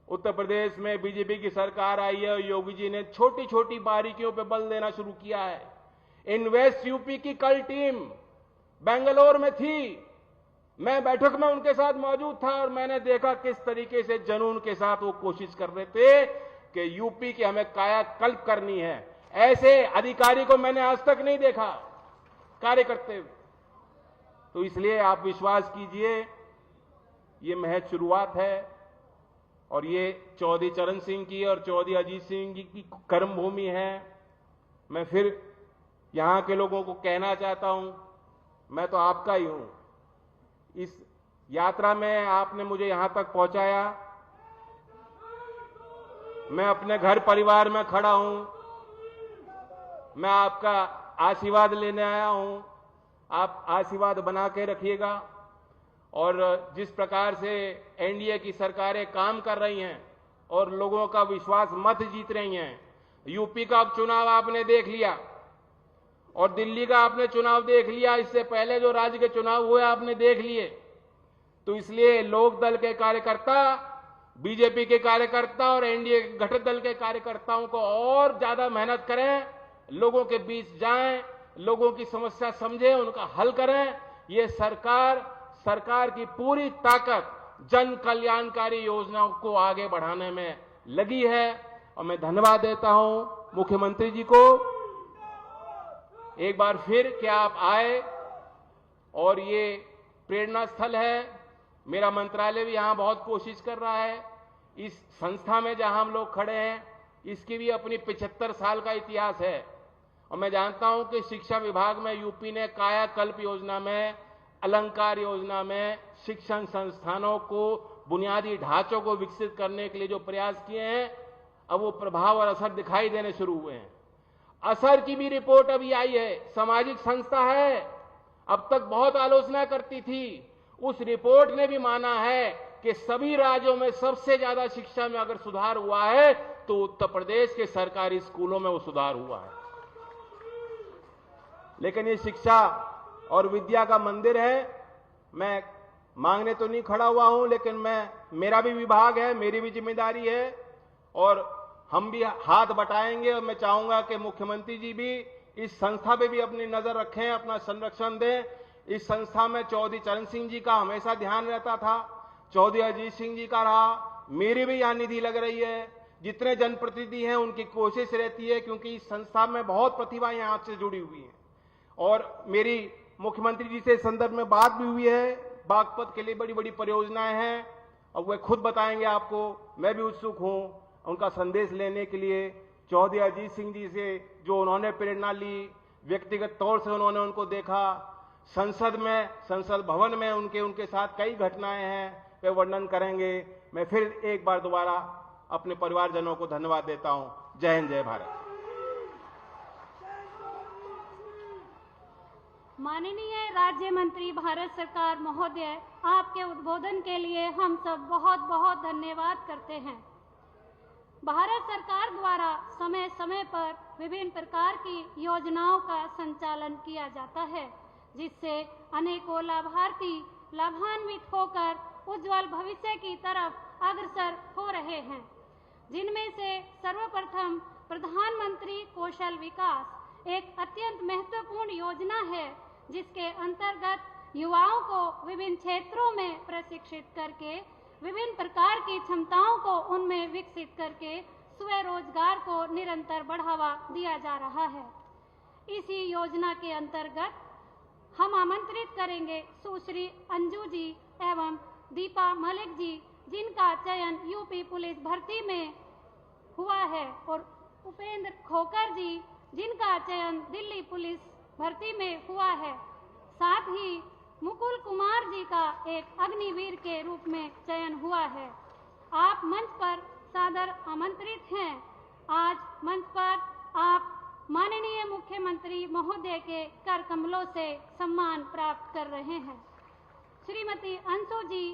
उत्तर प्रदेश में बीजेपी की सरकार आई है, योगी जी ने छोटी छोटी बारीकियों पर बल देना शुरू किया है। इन्वेस्ट यूपी की कल टीम बेंगलोर में थी, मैं बैठक में उनके साथ मौजूद था और मैंने देखा किस तरीके से जुनून के साथ वो कोशिश कर रहे थे कि यूपी की हमें कायाकल्प करनी है। ऐसे अधिकारी को मैंने आज तक नहीं देखा कार्य करते हुए। तो इसलिए आप विश्वास कीजिए, ये महज शुरुआत है और ये चौधरी चरण सिंह की और चौधरी अजीत सिंह जी की कर्मभूमि है। मैं फिर यहां के लोगों को कहना चाहता हूं, मैं तो आपका ही हूं। इस यात्रा में आपने मुझे यहां तक पहुंचाया, मैं अपने घर परिवार में खड़ा हूं, मैं आपका आशीर्वाद लेने आया हूं। आप आशीर्वाद बना के रखिएगा। और जिस प्रकार से एनडीए की सरकारें काम कर रही हैं और लोगों का विश्वास मत जीत रही हैं, यूपी का चुनाव आपने देख लिया और दिल्ली का आपने चुनाव देख लिया, इससे पहले जो राज्य के चुनाव हुए आपने देख लिए। तो इसलिए लोक दल के कार्यकर्ता, बीजेपी के कार्यकर्ता और एनडीए घटक दल के कार्यकर्ताओं को और ज्यादा मेहनत करें, लोगों के बीच जाएं, लोगों की समस्या समझें, उनका हल करें। ये सरकार की पूरी ताकत जन कल्याणकारी योजनाओं को आगे बढ़ाने में लगी है। और मैं धन्यवाद देता हूं मुख्यमंत्री जी को एक बार फिर कि आप आए और ये प्रेरणा स्थल है। मेरा मंत्रालय भी यहां बहुत कोशिश कर रहा है। इस संस्था में जहां हम लोग खड़े हैं, इसकी भी अपनी 75 साल का इतिहास है। और मैं जानता हूं कि शिक्षा विभाग में यूपी ने कायाकल्प योजना में, अलंकार योजना में शिक्षण संस्थानों को, बुनियादी ढांचों को विकसित करने के लिए जो प्रयास किए हैं, अब वो प्रभाव और असर दिखाई देने शुरू हुए हैं। असर की भी रिपोर्ट अभी आई है। सामाजिक संस्था है, अब तक बहुत आलोचना करती थी, उस रिपोर्ट ने भी माना है कि सभी राज्यों में सबसे ज्यादा शिक्षा में अगर सुधार हुआ है तो उत्तर प्रदेश के सरकारी स्कूलों में वो सुधार हुआ है। लेकिन ये शिक्षा और विद्या का मंदिर है। मैं मांगने तो नहीं खड़ा हुआ हूं, लेकिन मेरा भी विभाग है, मेरी भी जिम्मेदारी है और हम भी हाथ बटाएंगे। और मैं चाहूंगा कि मुख्यमंत्री जी भी इस संस्था पे भी अपनी नजर रखें, अपना संरक्षण दें। इस संस्था में चौधरी चरण सिंह जी का हमेशा ध्यान रहता था, चौधरी अजीत सिंह जी का रहा, मेरी भी यहां निधि लग रही है। जितने जनप्रतिनिधि हैं उनकी कोशिश रहती है, क्योंकि इस संस्था में बहुत प्रतिभाएं आपसे जुड़ी हुई हैं। और मेरी मुख्यमंत्री जी से इस संदर्भ में बात भी हुई है। बागपत के लिए बड़ी बड़ी परियोजनाएं हैं और वे खुद बताएंगे आपको। मैं भी उत्सुक हूं उनका संदेश लेने के लिए। चौधरी अजीत सिंह जी से जो उन्होंने प्रेरणा ली, व्यक्तिगत तौर से उन्होंने उनको देखा, संसद भवन में उनके साथ कई घटनाएं हैं, वे वर्णन करेंगे। मैं फिर एक बार दोबारा अपने परिवारजनों को धन्यवाद देता हूं। जय हिंद, जय भारत। माननीय राज्य मंत्री भारत सरकार महोदय, आपके उद्बोधन के लिए हम सब बहुत बहुत धन्यवाद करते हैं। भारत सरकार द्वारा समय समय पर विभिन्न प्रकार की योजनाओं का संचालन किया जाता है, जिससे अनेकों लाभार्थी लाभान्वित होकर उज्जवल भविष्य की तरफ अग्रसर हो रहे हैं, जिनमें से सर्वप्रथम प्रधानमंत्री कौशल विकास एक अत्यंत महत्वपूर्ण योजना है, जिसके अंतर्गत युवाओं को विभिन्न क्षेत्रों में प्रशिक्षित करके विभिन्न प्रकार की क्षमताओं को उनमें विकसित करके स्वरोजगार को निरंतर बढ़ावा दिया जा रहा है। इसी योजना के अंतर्गत हम आमंत्रित करेंगे सुश्री अंजू जी एवं दीपा मलिक जी, जिनका चयन यूपी पुलिस भर्ती में हुआ है, और उपेंद्र खोकर जी, जिनका चयन दिल्ली पुलिस भर्ती में हुआ है। साथ ही मुकुल कुमार जी का एक अग्निवीर के रूप में चयन हुआ है। आप मंच पर सादर आमंत्रित हैं। आज मंच पर आप माननीय मुख्यमंत्री महोदय के कर कमलों से सम्मान प्राप्त कर रहे हैं। श्रीमती अंशु जी,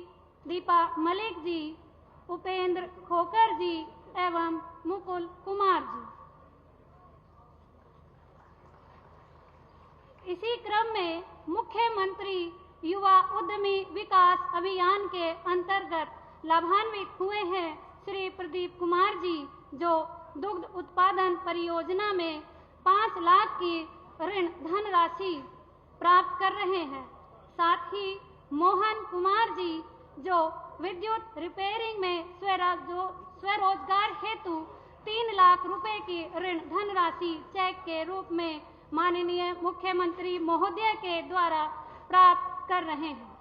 दीपा मलिक जी, उपेंद्र खोकर जी एवं मुकुल कुमार जी। इसी क्रम में मुख्यमंत्री युवा उद्यमी विकास अभियान के अंतर्गत लाभान्वित हुए हैं श्री प्रदीप कुमार जी, जो दुग्ध उत्पादन परियोजना में 5 लाख की ऋण धनराशि प्राप्त कर रहे हैं। साथ ही मोहन कुमार जी, जो विद्युत रिपेयरिंग में स्वरोजगार हेतु 3 लाख रुपए की ऋण धनराशि चेक के रूप में माननीय मुख्यमंत्री महोदय के द्वारा प्राप्त कर रहे हैं।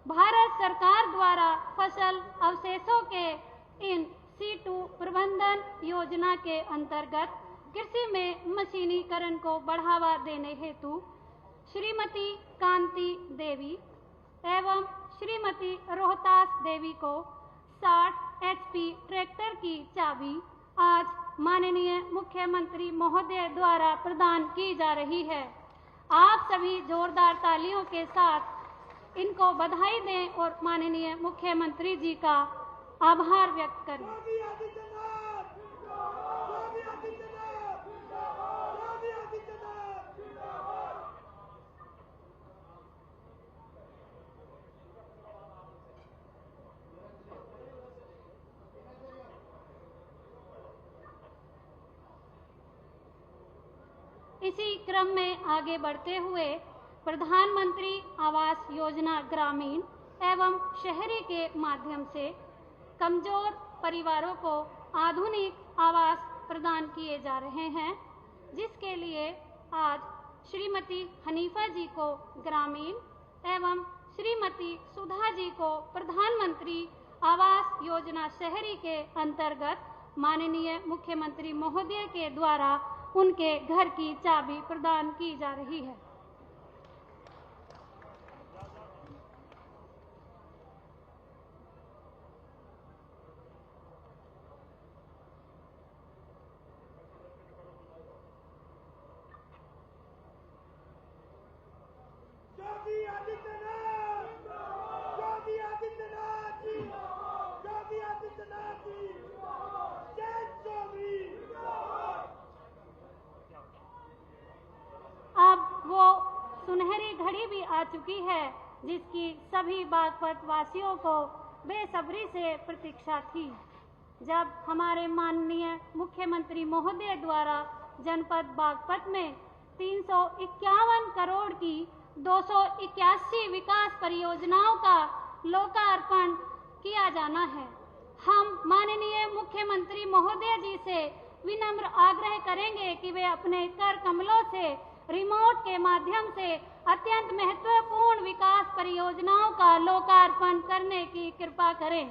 भारत सरकार द्वारा फसल अवशेषों के इन सीटू प्रबंधन योजना के अंतर्गत कृषि में मशीनीकरण को बढ़ावा देने हेतु श्रीमती कांति देवी एवं श्रीमती रोहतास देवी को 60 HP ट्रैक्टर की चाबी आज माननीय मुख्यमंत्री महोदय द्वारा प्रदान की जा रही है। आप सभी जोरदार तालियों के साथ इनको बधाई दें और माननीय मुख्यमंत्री जी का आभार व्यक्त करें। इसी क्रम में आगे बढ़ते हुए प्रधानमंत्री आवास योजना ग्रामीण एवं शहरी के माध्यम से कमजोर परिवारों को आधुनिक आवास प्रदान किए जा रहे हैं, जिसके लिए आज श्रीमती हनीफा जी को ग्रामीण एवं श्रीमती सुधा जी को प्रधानमंत्री आवास योजना शहरी के अंतर्गत माननीय मुख्यमंत्री महोदय के द्वारा उनके घर की चाबी प्रदान की जा रही है। योगी आदित्यनाथ जी, योगी आदित्यनाथ जी, जय योगी। अब वो सुनहरी घड़ी भी आ चुकी है, जिसकी सभी बागपत वासियों को बेसब्री से प्रतीक्षा थी, जब हमारे माननीय मुख्यमंत्री महोदय द्वारा जनपद बागपत में 351 करोड़ की 281 विकास परियोजनाओं का लोकार्पण किया जाना है। हम माननीय मुख्यमंत्री महोदय जी से विनम्र आग्रह करेंगे कि वे अपने कर कमलों से रिमोट के माध्यम से अत्यंत महत्वपूर्ण विकास परियोजनाओं का लोकार्पण करने की कृपा करें।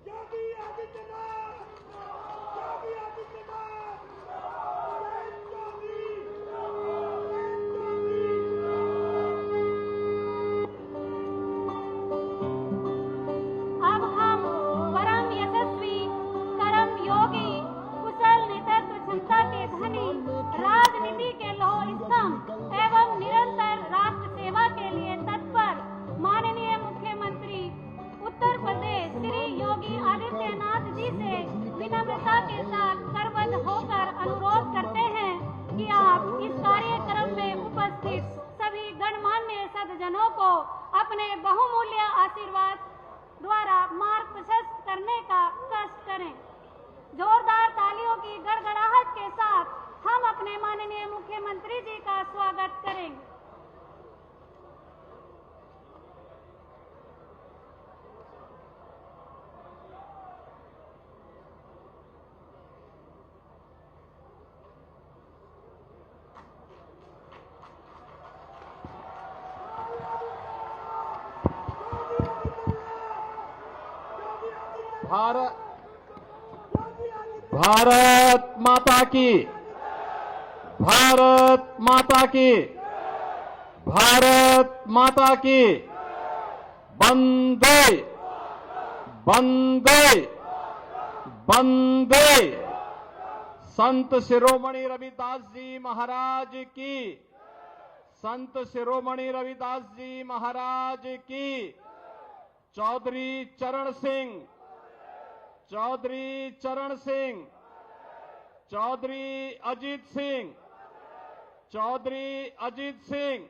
योगी आदित्यनाथ, योगी आदित्यनाथ, जय योगी, अब हम परम यशस्वी, कर्म योगी, कुशल नेतृत्व क्षमता के धनी, राजनीति के लौह स्तंभ एवं निरंतर राष्ट्र सेवा के लिए तत्पर माननीय मुख्यमंत्री अपने बहुमूल्य आशीर्वाद द्वारा मार्ग प्रशस्त करने का कष्ट करें। जोरदार तालियों की गड़गड़ाहट के साथ हम अपने माननीय मुख्यमंत्री जी का स्वागत करेंगे। भारत माता की, भारत माता की, भारत माता की। वंदे वंदे वंदे। संत शिरोमणि रविदास जी महाराज की, संत शिरोमणि रविदास जी महाराज की। चौधरी चरण सिंह, चौधरी चरण सिंह, चौधरी अजीत सिंह, चौधरी अजीत सिंह।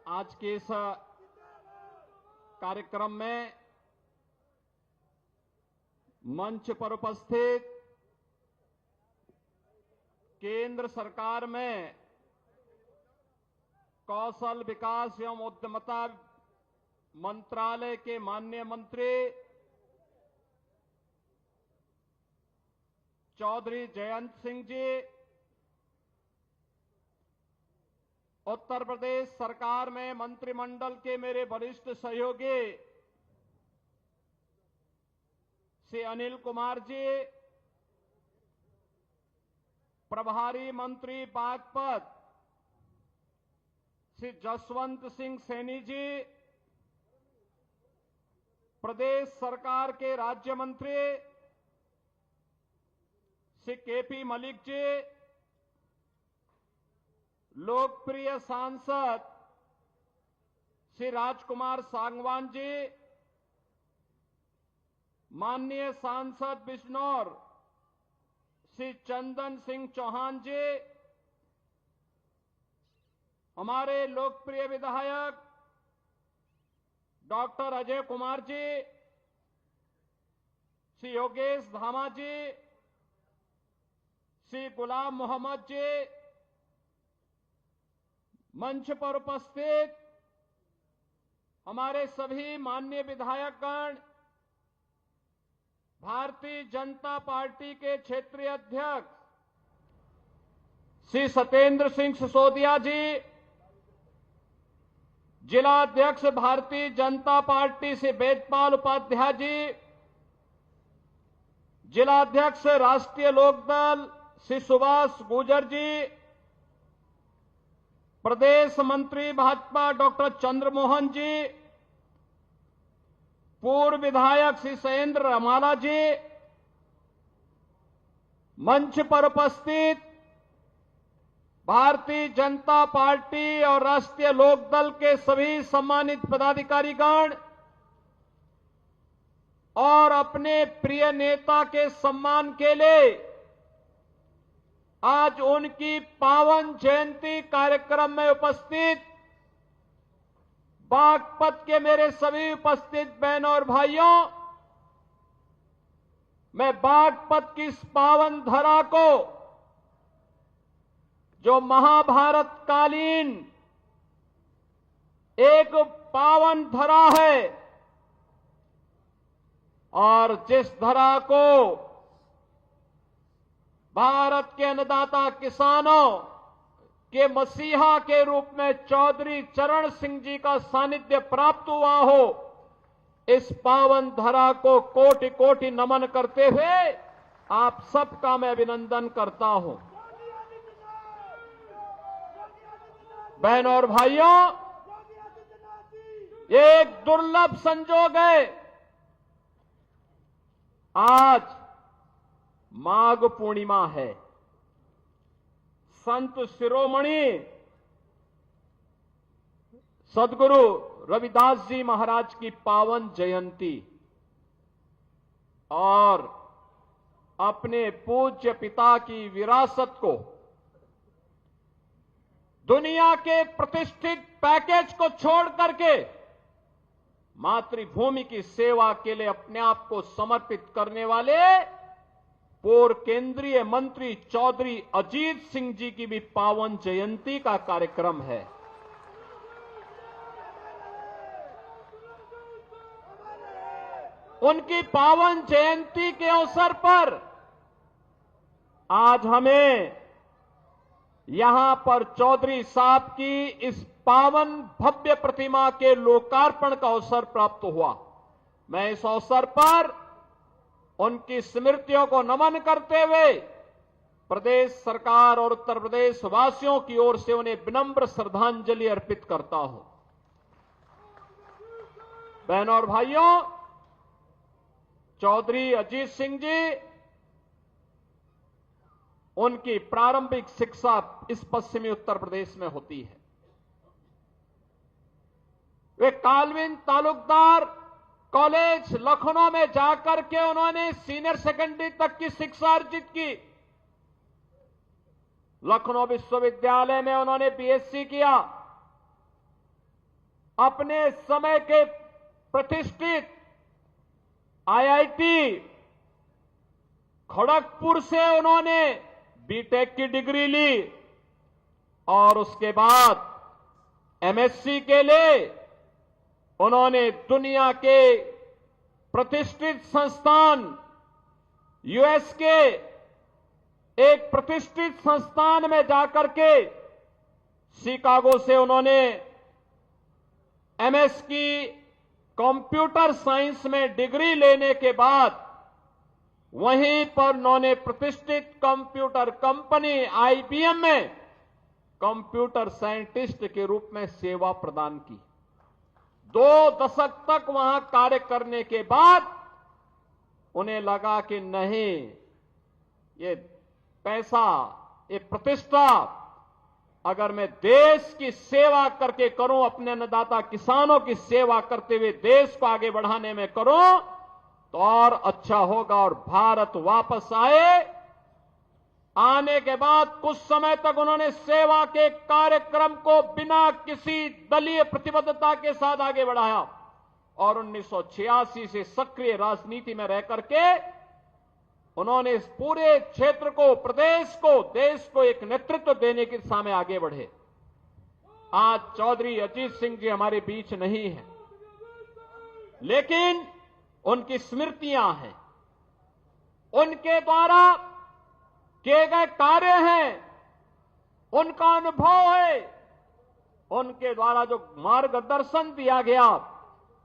आज के इस कार्यक्रम में मंच पर उपस्थित केंद्र सरकार में कौशल विकास एवं उद्यमिता मंत्रालय के माननीय मंत्री चौधरी जयंत सिंह जी, उत्तर प्रदेश सरकार में मंत्रिमंडल के मेरे वरिष्ठ सहयोगी श्री अनिल कुमार जी, प्रभारी मंत्री बागपत श्री जसवंत सिंह सैनी जी, प्रदेश सरकार के राज्य मंत्री श्री केपी मलिक जी, लोकप्रिय सांसद श्री राजकुमार सांगवान जी, माननीय सांसद बिजनौर श्री चंदन सिंह चौहान जी, हमारे लोकप्रिय विधायक डॉक्टर अजय कुमार जी, श्री योगेश धामा जी, श्री गुलाम मोहम्मद जी, मंच पर उपस्थित हमारे सभी माननीय विधायकगण, भारतीय जनता पार्टी के क्षेत्रीय अध्यक्ष श्री सत्येंद्र सिंह सिसोदिया जी, जिला अध्यक्ष भारतीय जनता पार्टी से वेदपाल उपाध्याय जी, जिला अध्यक्ष राष्ट्रीय लोकदल श्री सुभाष गुर्जर जी, प्रदेश मंत्री भाजपा डॉक्टर चंद्रमोहन जी, पूर्व विधायक श्री शैलेंद्र रमाला जी, मंच पर उपस्थित भारतीय जनता पार्टी और राष्ट्रीय लोकदल के सभी सम्मानित पदाधिकारीगण और अपने प्रिय नेता के सम्मान के लिए आज उनकी पावन जयंती कार्यक्रम में उपस्थित बागपत के मेरे सभी उपस्थित बहनों और भाइयों, मैं बागपत की इस पावन धरा को, जो महाभारत कालीन एक पावन धरा है और जिस धरा को भारत के अन्नदाता किसानों के मसीहा के रूप में चौधरी चरण सिंह जी का सानिध्य प्राप्त हुआ हो, इस पावन धरा को कोटि कोटि नमन करते हुए आप सबका मैं अभिनंदन करता हूं। बहनों और भाइयों, ये एक दुर्लभ संजोग है। आज माघ पूर्णिमा है, संत शिरोमणि सदगुरु रविदास जी महाराज की पावन जयंती और अपने पूज्य पिता की विरासत को दुनिया के प्रतिष्ठित पैकेज को छोड़ करके मातृभूमि की सेवा के लिए अपने आप को समर्पित करने वाले पूर्व केंद्रीय मंत्री चौधरी अजीत सिंह जी की भी पावन जयंती का कार्यक्रम है। उनकी पावन जयंती के अवसर पर आज हमें यहां पर चौधरी साहब की इस पावन भव्य प्रतिमा के लोकार्पण का अवसर प्राप्त हुआ। मैं इस अवसर पर उनकी स्मृतियों को नमन करते हुए प्रदेश सरकार और उत्तर प्रदेश वासियों की ओर से उन्हें विनम्र श्रद्धांजलि अर्पित करता हूं। बहनों और भाइयों, चौधरी अजीत सिंह जी, उनकी प्रारंभिक शिक्षा इस पश्चिमी उत्तर प्रदेश में होती है। वे कालविन तालुकदार कॉलेज लखनऊ में जाकर के उन्होंने सीनियर सेकेंडरी तक की शिक्षा अर्जित की। लखनऊ विश्वविद्यालय में उन्होंने बीएससी किया। अपने समय के प्रतिष्ठित आईआईटी खड़गपुर से उन्होंने बीटेक की डिग्री ली और उसके बाद एमएससी के लिए उन्होंने दुनिया के प्रतिष्ठित संस्थान यूएस के एक प्रतिष्ठित संस्थान में जाकर के शिकागो से उन्होंने एमएस की कंप्यूटर साइंस में डिग्री लेने के बाद वहीं पर उन्होंने प्रतिष्ठित कंप्यूटर कंपनी आईबीएम में कंप्यूटर साइंटिस्ट के रूप में सेवा प्रदान की। 2 दशक तक वहां कार्य करने के बाद उन्हें लगा कि नहीं, ये पैसा, ये प्रतिष्ठा अगर मैं देश की सेवा करके करूं, अपने अन्नदाता किसानों की सेवा करते हुए देश को आगे बढ़ाने में करूं तो और अच्छा होगा। और भारत वापस आने के बाद कुछ समय तक उन्होंने सेवा के कार्यक्रम को बिना किसी दलीय प्रतिबद्धता के साथ आगे बढ़ाया और 1986 से सक्रिय राजनीति में रह करके उन्होंने इस पूरे क्षेत्र को, प्रदेश को, देश को एक नेतृत्व देने की दिशा में आगे बढ़े। आज चौधरी अजीत सिंह जी हमारे बीच नहीं है, लेकिन उनकी स्मृतियां हैं, उनके द्वारा किए गए कार्य हैं, उनका अनुभव है, उनके द्वारा जो मार्गदर्शन दिया गया,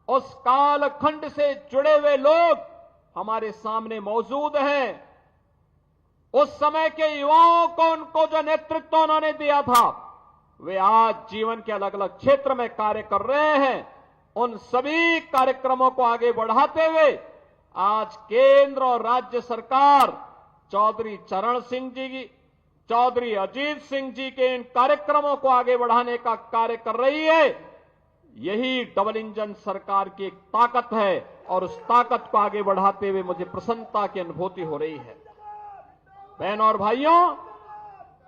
उस कालखंड से जुड़े हुए लोग हमारे सामने मौजूद हैं। उस समय के युवाओं को उनको जो नेतृत्व उन्होंने दिया था, वे आज जीवन के अलग अलग क्षेत्र में कार्य कर रहे हैं। उन सभी कार्यक्रमों को आगे बढ़ाते हुए आज केंद्र और राज्य सरकार चौधरी चरण सिंह जी की, चौधरी अजीत सिंह जी के इन कार्यक्रमों को आगे बढ़ाने का कार्य कर रही है। यही डबल इंजन सरकार की एक ताकत है और उस ताकत को आगे बढ़ाते हुए मुझे प्रसन्नता की अनुभूति हो रही है। बहनों और भाइयों,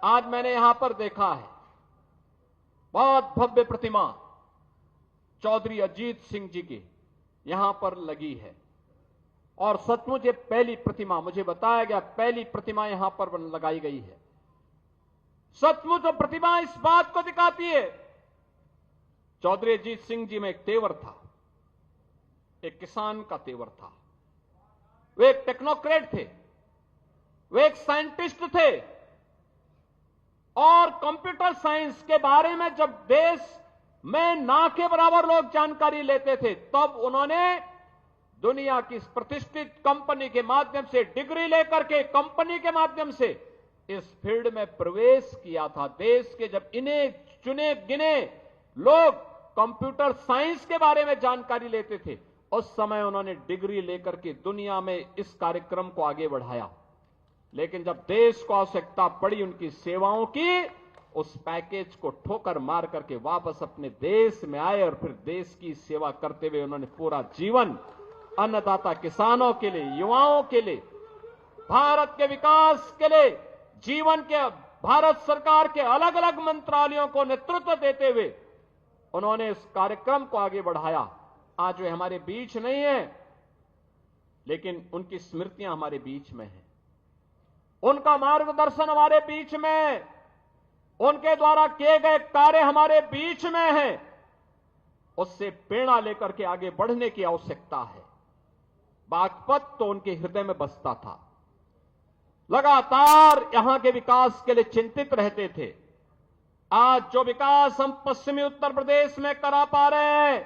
आज मैंने यहां पर देखा है बहुत भव्य प्रतिमा चौधरी अजीत सिंह जी की यहां पर लगी है और सचमुच ये पहली प्रतिमा, मुझे बताया गया पहली प्रतिमा यहां पर लगाई गई है। सचमुच वो प्रतिमा इस बात को दिखाती है, चौधरी अजीत सिंह जी में एक तेवर था, एक किसान का तेवर था। वे एक टेक्नोक्रेट थे, वे एक साइंटिस्ट थे और कंप्यूटर साइंस के बारे में जब देश में ना के बराबर लोग जानकारी लेते थे, तब उन्होंने दुनिया की इस प्रतिष्ठित कंपनी के माध्यम से डिग्री लेकर के कंपनी के माध्यम से इस फील्ड में प्रवेश किया था। देश के जब इन्हें चुने गिने लोग कंप्यूटर साइंस के बारे में जानकारी लेते थे, उस समय उन्होंने डिग्री लेकर के दुनिया में इस कार्यक्रम को आगे बढ़ाया। लेकिन जब देश को आवश्यकता पड़ी उनकी सेवाओं की, उस पैकेज को ठोकर मार करके वापस अपने देश में आए और फिर देश की सेवा करते हुए उन्होंने पूरा जीवन अन्नदाता किसानों के लिए, युवाओं के लिए, भारत के विकास के लिए जीवन के भारत सरकार के अलग अलग मंत्रालयों को नेतृत्व देते हुए उन्होंने इस कार्यक्रम को आगे बढ़ाया। आज वे हमारे बीच नहीं है, लेकिन उनकी स्मृतियां हमारे बीच में हैं, उनका मार्गदर्शन हमारे बीच में है, उनके द्वारा किए गए कार्य हमारे बीच में हैं। उससे प्रेरणा लेकर के आगे बढ़ने की आवश्यकता है। बागपत तो उनके हृदय में बसता था, लगातार यहां के विकास के लिए चिंतित रहते थे। आज जो विकास हम पश्चिमी उत्तर प्रदेश में करा पा रहे हैं,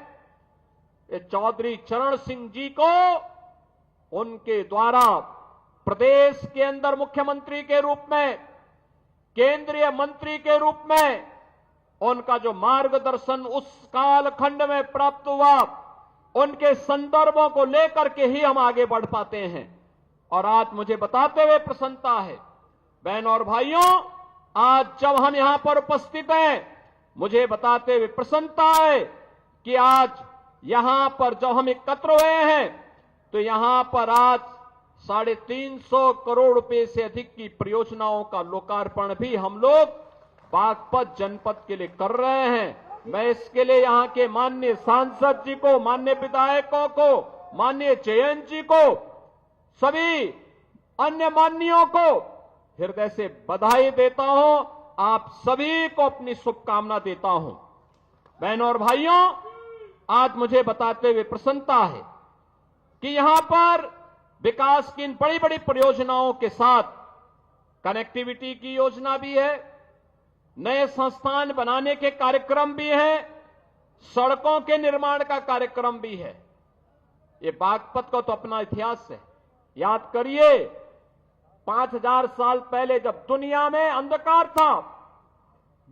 ये चौधरी चरण सिंह जी को उनके द्वारा प्रदेश के अंदर मुख्यमंत्री के रूप में, केंद्रीय मंत्री के रूप में उनका जो मार्गदर्शन उस कालखंड में प्राप्त हुआ, उनके संदर्भों को लेकर के ही हम आगे बढ़ पाते हैं। और आज मुझे बताते हुए प्रसन्नता है, बहनों और भाइयों, आज जब हम यहां पर उपस्थित हैं, मुझे बताते हुए प्रसन्नता है कि आज यहां पर जब हम एकत्र हुए हैं तो यहां पर आज 350 करोड़ रुपए से अधिक की परियोजनाओं का लोकार्पण भी हम लोग बागपत जनपद के लिए कर रहे हैं। मैं इसके लिए यहां के माननीय सांसद जी को, माननीय विधायकों को, माननीय जयंत जी को, सभी अन्य माननीयों को हृदय से बधाई देता हूं। आप सभी को अपनी शुभकामना देता हूं। बहनों और भाइयों, आज मुझे बताते हुए प्रसन्नता है कि यहां पर विकास की इन बड़ी बड़ी परियोजनाओं के साथ कनेक्टिविटी की योजना भी है, नए संस्थान बनाने के कार्यक्रम भी है, सड़कों के निर्माण का कार्यक्रम भी है। ये बागपत का तो अपना इतिहास है। याद करिए, 5000 साल पहले जब दुनिया में अंधकार था,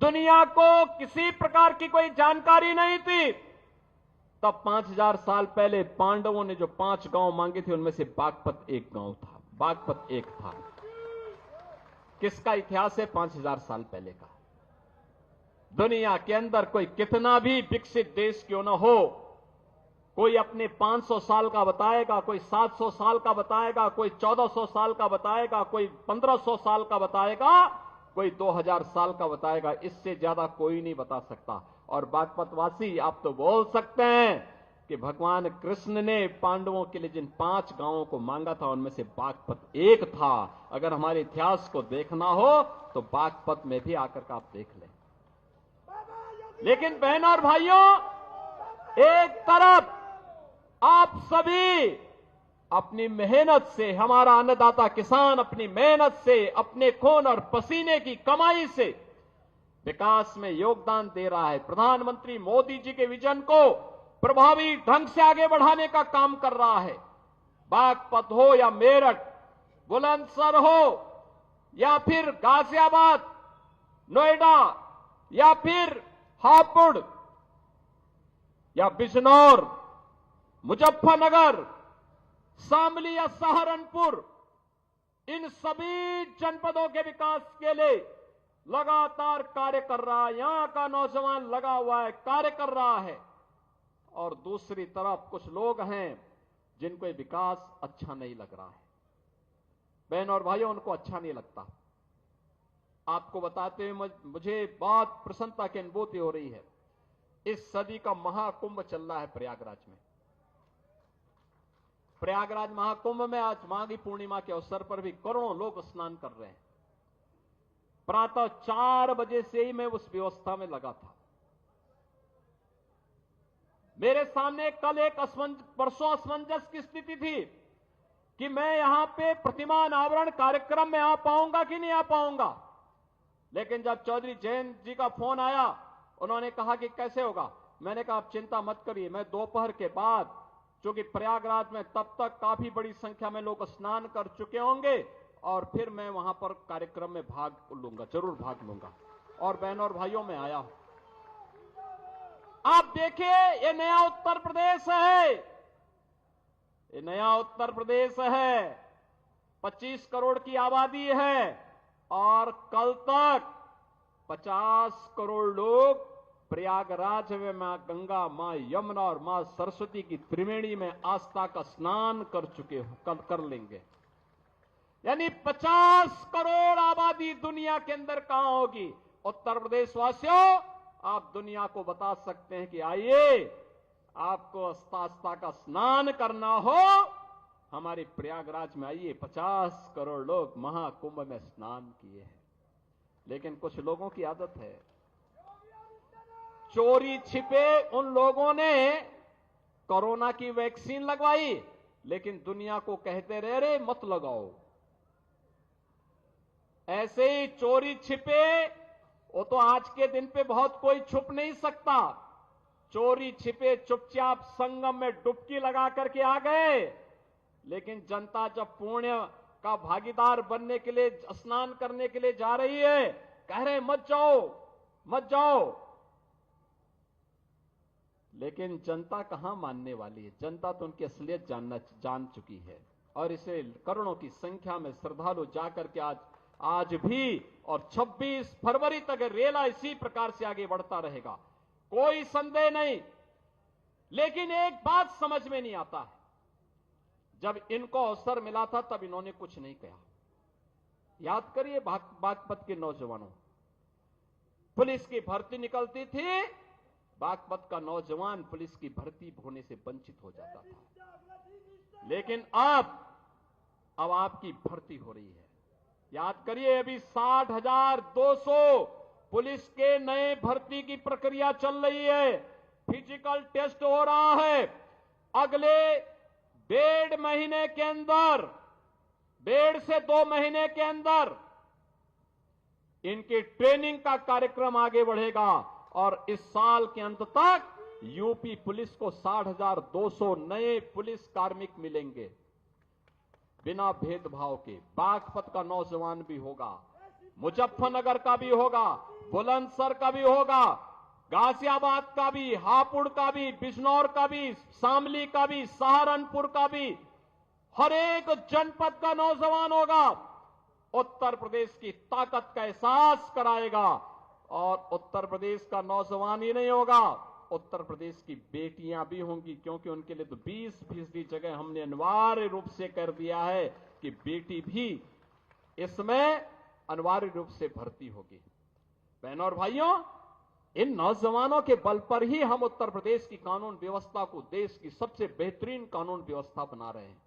दुनिया को किसी प्रकार की कोई जानकारी नहीं थी, तब 5000 साल पहले पांडवों ने जो 5 गांव मांगे थे, उनमें से बागपत एक गांव था। बागपत एक था। किसका इतिहास है? 5000 साल पहले का। दुनिया के अंदर कोई कितना भी विकसित देश क्यों न हो, कोई अपने 500 साल का बताएगा, कोई 700 साल का बताएगा, कोई 1400 साल का बताएगा, कोई 1500 साल का बताएगा, कोई 2000 साल का बताएगा। इससे ज्यादा कोई नहीं बता सकता। और बागपतवासी आप तो बोल सकते हैं कि भगवान कृष्ण ने पांडवों के लिए जिन 5 गांवों को मांगा था, उनमें से बागपत एक था। अगर हमारे इतिहास को देखना हो तो बागपत में भी आकर के आप देख लें। लेकिन बहनों और भाइयों, एक तरफ आप सभी अपनी मेहनत से, हमारा अन्नदाता किसान अपनी मेहनत से, अपने खून और पसीने की कमाई से विकास में योगदान दे रहा है। प्रधानमंत्री मोदी जी के विजन को प्रभावी ढंग से आगे बढ़ाने का काम कर रहा है। बागपत हो या मेरठ, बुलंदशहर हो या फिर गाजियाबाद, नोएडा या फिर हापुड़ या बिजनौर, मुजफ्फरनगर, शामली या सहारनपुर, इन सभी जनपदों के विकास के लिए लगातार कार्य कर रहा है। यहां का नौजवान लगा हुआ है, कार्य कर रहा है। और दूसरी तरफ कुछ लोग हैं जिनको ये विकास अच्छा नहीं लग रहा है। बहन और भाइयों, उनको अच्छा नहीं लगता। आपको बताते हुए मुझे बहुत प्रसन्नता की अनुभूति हो रही है। इस सदी का महाकुंभ चल रहा है प्रयागराज में। प्रयागराज महाकुंभ में आज माघी पूर्णिमा के अवसर पर भी करोड़ों लोग स्नान कर रहे हैं। प्रातः 4 बजे से ही मैं उस व्यवस्था में लगा था। मेरे सामने कल एक परसों असमंजस की स्थिति थी कि मैं यहां पे प्रतिमा अनावरण कार्यक्रम में आ पाऊंगा कि नहीं आ पाऊंगा। लेकिन जब चौधरी जयंत जी का फोन आया, उन्होंने कहा कि कैसे होगा। मैंने कहा आप चिंता मत करिए, मैं दोपहर के बाद, क्योंकि प्रयागराज में तब तक काफी बड़ी संख्या में लोग स्नान कर चुके होंगे, और फिर मैं वहां पर कार्यक्रम में भाग लूंगा, जरूर भाग लूंगा। और बहनों और भाइयों, में आया हूं। आप देखिए, ये नया उत्तर प्रदेश है, ये नया उत्तर प्रदेश है। 25 करोड़ की आबादी है और कल तक 50 करोड़ लोग प्रयागराज में मां गंगा, मां यमुना और मां सरस्वती की त्रिवेणी में आस्था का स्नान कर चुके कर लेंगे। यानी 50 करोड़ आबादी दुनिया के अंदर कहां होगी। उत्तर प्रदेश वासियों, आप दुनिया को बता सकते हैं कि आइए, आपको अस्ता का स्नान करना हो, हमारे प्रयागराज में आइए। 50 करोड़ लोग महाकुंभ में स्नान किए हैं। लेकिन कुछ लोगों की आदत है, चोरी छिपे उन लोगों ने कोरोना की वैक्सीन लगवाई, लेकिन दुनिया को कहते रहे मत लगाओ। ऐसे ही चोरी छिपे, वो तो आज के दिन पे बहुत कोई छुप नहीं सकता। चोरी छिपे चुपचाप संगम में डुबकी लगा करके आ गए, लेकिन जनता जब पुण्य का भागीदार बनने के लिए, स्नान करने के लिए जा रही है, कह रहे मत जाओ मत जाओ। लेकिन जनता कहां मानने वाली है। जनता तो उनकी असलियत जान चुकी है, और इसे करोड़ों की संख्या में श्रद्धालु जाकर के आज भी और 26 फरवरी तक रेला इसी प्रकार से आगे बढ़ता रहेगा, कोई संदेह नहीं। लेकिन एक बात समझ में नहीं आता है, जब इनको अवसर मिला था तब इन्होंने कुछ नहीं कहा। याद करिए बागपत के नौजवानों, पुलिस की भर्ती निकलती थी, बागपत का नौजवान पुलिस की भर्ती होने से वंचित हो जाता था। लेकिन अब आपकी भर्ती हो रही है। याद करिए, अभी 60,200 पुलिस के नए भर्ती की प्रक्रिया चल रही है, फिजिकल टेस्ट हो रहा है। अगले 1.5 महीने के अंदर, 1.5 से 2 महीने के अंदर इनकी ट्रेनिंग का कार्यक्रम आगे बढ़ेगा, और इस साल के अंत तक यूपी पुलिस को 60,200 नए पुलिस कार्मिक मिलेंगे, बिना भेदभाव के। बागपत का नौजवान भी होगा, मुजफ्फरनगर का भी होगा, बुलंदशहर का भी होगा, गाजियाबाद का भी, हापुड़ का भी, बिजनौर का भी, शामली का भी, सहारनपुर का भी, हर एक जनपद का नौजवान होगा। उत्तर प्रदेश की ताकत का एहसास कराएगा। और उत्तर प्रदेश का नौजवान ही नहीं होगा, उत्तर प्रदेश की बेटियां भी होंगी, क्योंकि उनके लिए तो 20% जगह हमने अनिवार्य रूप से कर दिया है कि बेटी भी इसमें अनिवार्य रूप से भर्ती होगी। बहनों और भाइयों, इन नौजवानों के बल पर ही हम उत्तर प्रदेश की कानून व्यवस्था को देश की सबसे बेहतरीन कानून व्यवस्था बना रहे हैं।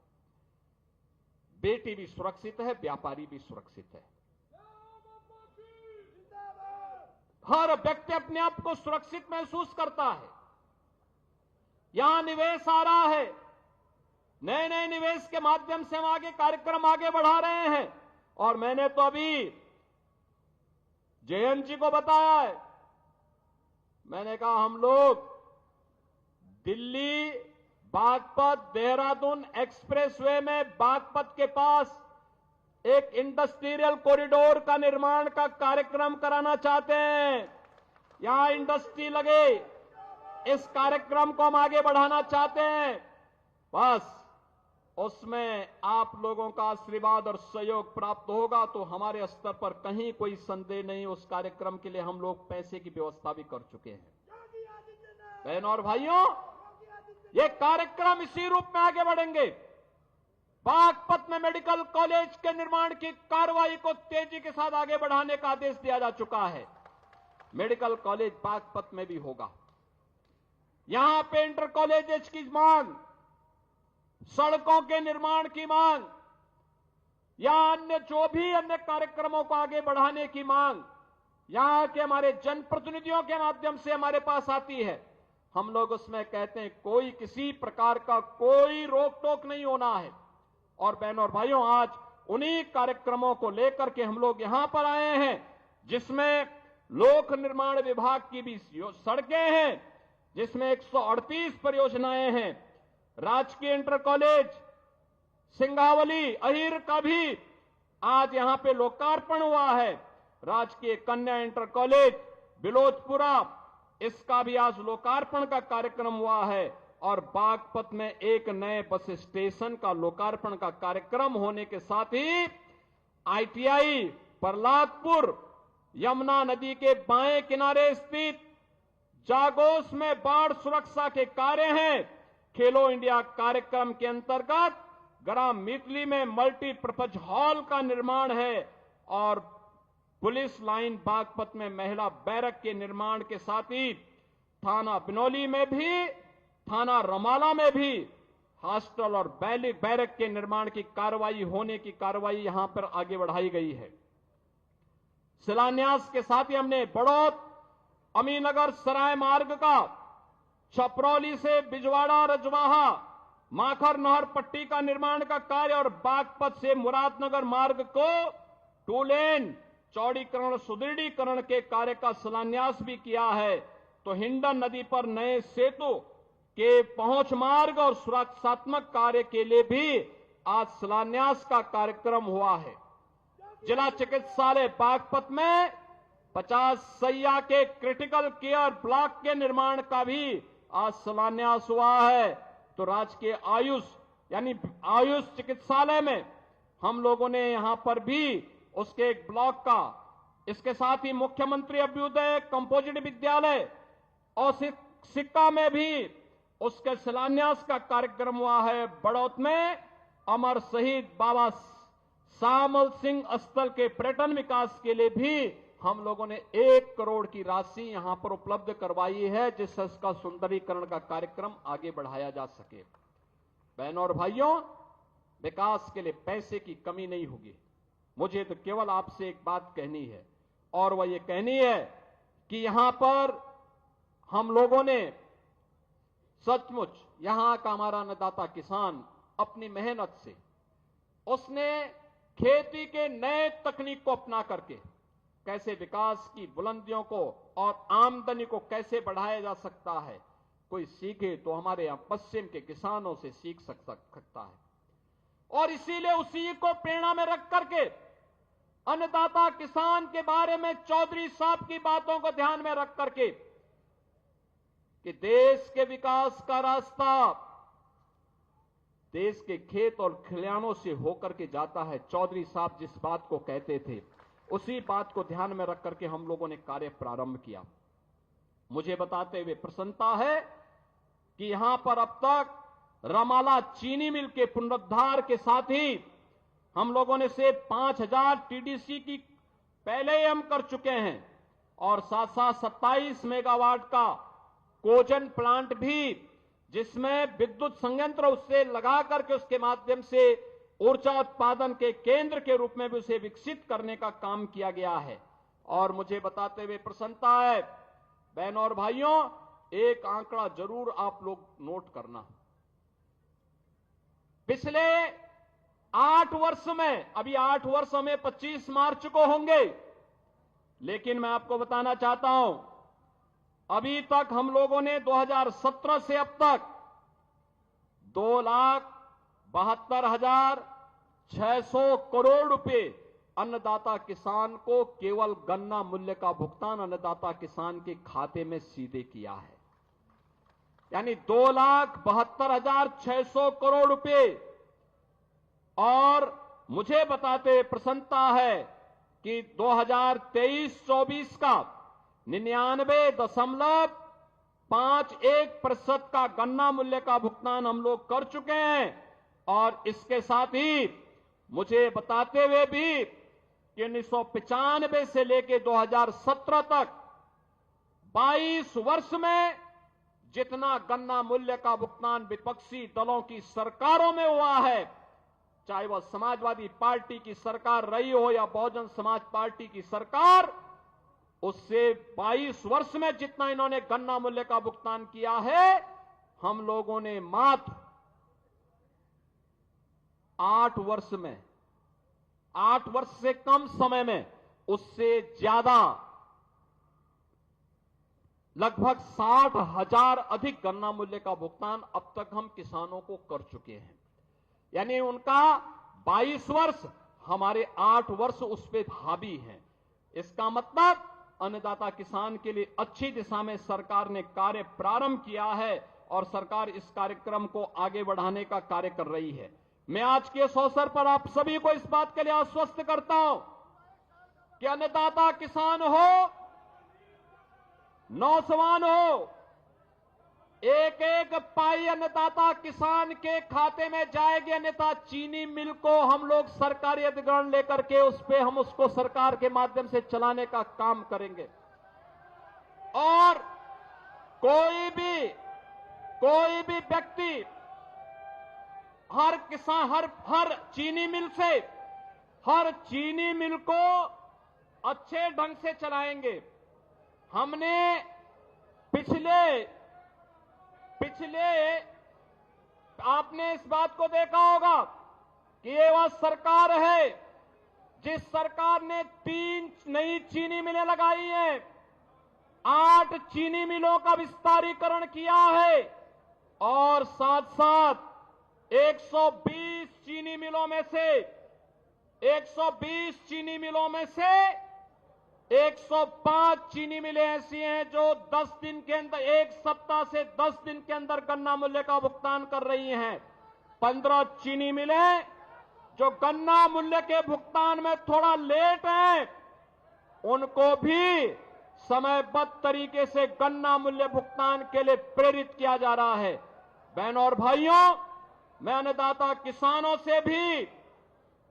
बेटी भी सुरक्षित है, व्यापारी भी सुरक्षित है। हर व्यक्ति अपने आप को सुरक्षित महसूस करता है। यहां निवेश आ रहा है, नए नए निवेश के माध्यम से हम आगे कार्यक्रम आगे बढ़ा रहे हैं। और मैंने तो अभी जयंत जी को बताया है, मैंने कहा हम लोग दिल्ली बागपत देहरादून एक्सप्रेसवे में बागपत के पास एक इंडस्ट्रियल कॉरिडोर का निर्माण का कार्यक्रम कराना चाहते हैं। यहां इंडस्ट्री लगे, इस कार्यक्रम को हम आगे बढ़ाना चाहते हैं। बस उसमें आप लोगों का आशीर्वाद और सहयोग प्राप्त होगा तो हमारे स्तर पर कहीं कोई संदेह नहीं, उस कार्यक्रम के लिए हम लोग पैसे की व्यवस्था भी कर चुके हैं। बहनों और भाइयों, ये कार्यक्रम इसी रूप में आगे बढ़ेंगे। बागपत में मेडिकल कॉलेज के निर्माण की कार्रवाई को तेजी के साथ आगे बढ़ाने का आदेश दिया जा चुका है। मेडिकल कॉलेज बागपत में भी होगा। यहां पे इंटर कॉलेजेस की मांग, सड़कों के निर्माण की मांग, या अन्य जो भी अन्य कार्यक्रमों को आगे बढ़ाने की मांग यहां के हमारे जनप्रतिनिधियों के माध्यम से हमारे पास आती है। हम लोग उसमें कहते हैं कोई किसी प्रकार का कोई रोक टोक नहीं होना है। और बहनों और भाइयों, आज उन्हीं कार्यक्रमों को लेकर के हम लोग यहां पर आए हैं, जिसमें लोक निर्माण विभाग की भी सड़कें हैं, जिसमें 138 परियोजनाएं हैं। राजकीय इंटर कॉलेज सिंगावली अहिर का भी आज यहां पे लोकार्पण हुआ है। राजकीय कन्या इंटर कॉलेज बिलोचपुरा, इसका भी आज लोकार्पण का कार्यक्रम हुआ है। और बागपत में एक नए बस स्टेशन का लोकार्पण का कार्यक्रम होने के साथ ही आईटीआई प्रहलादपुर यमुना नदी के बाएं किनारे स्थित जागोस में बाढ़ सुरक्षा के कार्य हैं। खेलो इंडिया कार्यक्रम के अंतर्गत ग्राम मीतली में मल्टीपर्पज हॉल का निर्माण है और पुलिस लाइन बागपत में महिला बैरक के निर्माण के साथ ही थाना बिनौली में भी, थाना रमाला में भी हॉस्टल और बैरक के निर्माण की कार्रवाई होने की कार्रवाई यहां पर आगे बढ़ाई गई है। शिलान्यास के साथ ही हमने बड़ौद अमीनगर सराय मार्ग का छपरौली से बिजवाड़ा रजवाहा माखर नहर पट्टी का निर्माण का कार्य और बागपत से मुरादनगर मार्ग को 2 लेन चौड़ीकरण सुदृढ़ीकरण के कार्य का शिलान्यास भी किया है। तो हिंडन नदी पर नए सेतु के पहुंच मार्ग और सुरक्षात्मक कार्य के लिए भी आज शिलान्यास का कार्यक्रम हुआ है। जिला चिकित्सालय बागपत में 50 सैया के क्रिटिकल केयर ब्लॉक के निर्माण का भी आज शिलान्यास हुआ है। तो राजकीय आयुष यानी आयुष चिकित्सालय में हम लोगों ने यहां पर भी उसके एक ब्लॉक का, इसके साथ ही मुख्यमंत्री अभ्युदय कंपोजिट विद्यालय और सिक्का में भी उसके शिलान्यास का कार्यक्रम हुआ है। बड़ौत में अमर शहीद बाबा श्यामल सिंह स्थल के पर्यटन विकास के लिए भी हम लोगों ने 1 करोड़ की राशि यहां पर उपलब्ध करवाई है, जिससे इसका सुंदरीकरण का कार्यक्रम आगे बढ़ाया जा सके। बहनों और भाइयों, विकास के लिए पैसे की कमी नहीं होगी। मुझे तो केवल आपसे एक बात कहनी है और वह ये कहनी है कि यहां पर हम लोगों ने सचमुच यहां का हमारा अन्नदाता किसान अपनी मेहनत से उसने खेती के नए तकनीक को अपना करके कैसे विकास की बुलंदियों को और आमदनी को कैसे बढ़ाया जा सकता है, कोई सीखे तो हमारे यहां पश्चिम के किसानों से सीख सकता है। और इसीलिए उसी को प्रेरणा में रख करके अन्नदाता किसान के बारे में चौधरी साहब की बातों को ध्यान में रख करके कि देश के विकास का रास्ता देश के खेत और खलिहानों से होकर के जाता है। चौधरी साहब जिस बात को कहते थे उसी बात को ध्यान में रख करके हम लोगों ने कार्य प्रारंभ किया। मुझे बताते हुए प्रसन्नता है कि यहां पर अब तक रमाला चीनी मिल के पुनरुद्धार के साथ ही हम लोगों ने से 5000 टीडीसी की पहले ही हम कर चुके हैं और साथ साथ 27 मेगावाट का कोजन प्लांट भी, जिसमें विद्युत संयंत्र उससे लगा करके उसके माध्यम से ऊर्जा उत्पादन के केंद्र के रूप में भी उसे विकसित करने का काम किया गया है। और मुझे बताते हुए प्रसन्नता है बहनों और भाइयों, एक आंकड़ा जरूर आप लोग नोट करना। पिछले 8 वर्ष में, अभी 8 वर्ष हमें 25 मार्च को होंगे, लेकिन मैं आपको बताना चाहता हूं अभी तक हम लोगों ने 2017 से अब तक 2,72,600 करोड़ रुपए अन्नदाता किसान को केवल गन्ना मूल्य का भुगतान अन्नदाता किसान के खाते में सीधे किया है, यानी 2,72,600 करोड़ रुपए। और मुझे बताते प्रसन्नता है कि 2023-24 का 99.51% का गन्ना मूल्य का भुगतान हम लोग कर चुके हैं। और इसके साथ ही मुझे बताते हुए भी कि 1995 से लेकर 2017 तक 22 वर्ष में जितना गन्ना मूल्य का भुगतान विपक्षी दलों की सरकारों में हुआ है, चाहे वह समाजवादी पार्टी की सरकार रही हो या बहुजन समाज पार्टी की सरकार, उससे 22 वर्ष में जितना इन्होंने गन्ना मूल्य का भुगतान किया है, हम लोगों ने मात्र 8 वर्ष में, 8 वर्ष से कम समय में उससे ज्यादा लगभग 60,000 अधिक गन्ना मूल्य का भुगतान अब तक हम किसानों को कर चुके हैं। यानी उनका 22 वर्ष, हमारे 8 वर्ष उस पर हावी हैं। इसका मतलब अन्नदाता किसान के लिए अच्छी दिशा में सरकार ने कार्य प्रारंभ किया है और सरकार इस कार्यक्रम को आगे बढ़ाने का कार्य कर रही है। मैं आज के इस अवसर पर आप सभी को इस बात के लिए आश्वस्त करता हूं कि अन्नदाता किसान हो, नौजवान हो, एक एक पाई अन्नदाता किसान के खाते में जाएगी, अन्यथा चीनी मिल को हम लोग सरकारी अधिग्रहण लेकर के उस पे हम उसको सरकार के माध्यम से चलाने का काम करेंगे। और कोई भी व्यक्ति हर किसान हर चीनी मिल को अच्छे ढंग से चलाएंगे। हमने पिछले आपने इस बात को देखा होगा कि ये वह सरकार है जिस सरकार ने 3 नई चीनी मिलें लगाई हैं, 8 चीनी मिलों का विस्तारीकरण किया है और साथ साथ 120 चीनी मिलों में से 105 चीनी मिलें ऐसी हैं जो 10 दिन के अंदर, 1 सप्ताह से 10 दिन के अंदर गन्ना मूल्य का भुगतान कर रही हैं। 15 चीनी मिलें जो गन्ना मूल्य के भुगतान में थोड़ा लेट हैं, उनको भी समयबद्ध तरीके से गन्ना मूल्य भुगतान के लिए प्रेरित किया जा रहा है। बहनों और भाइयों, मैं अन्नदाता किसानों से भी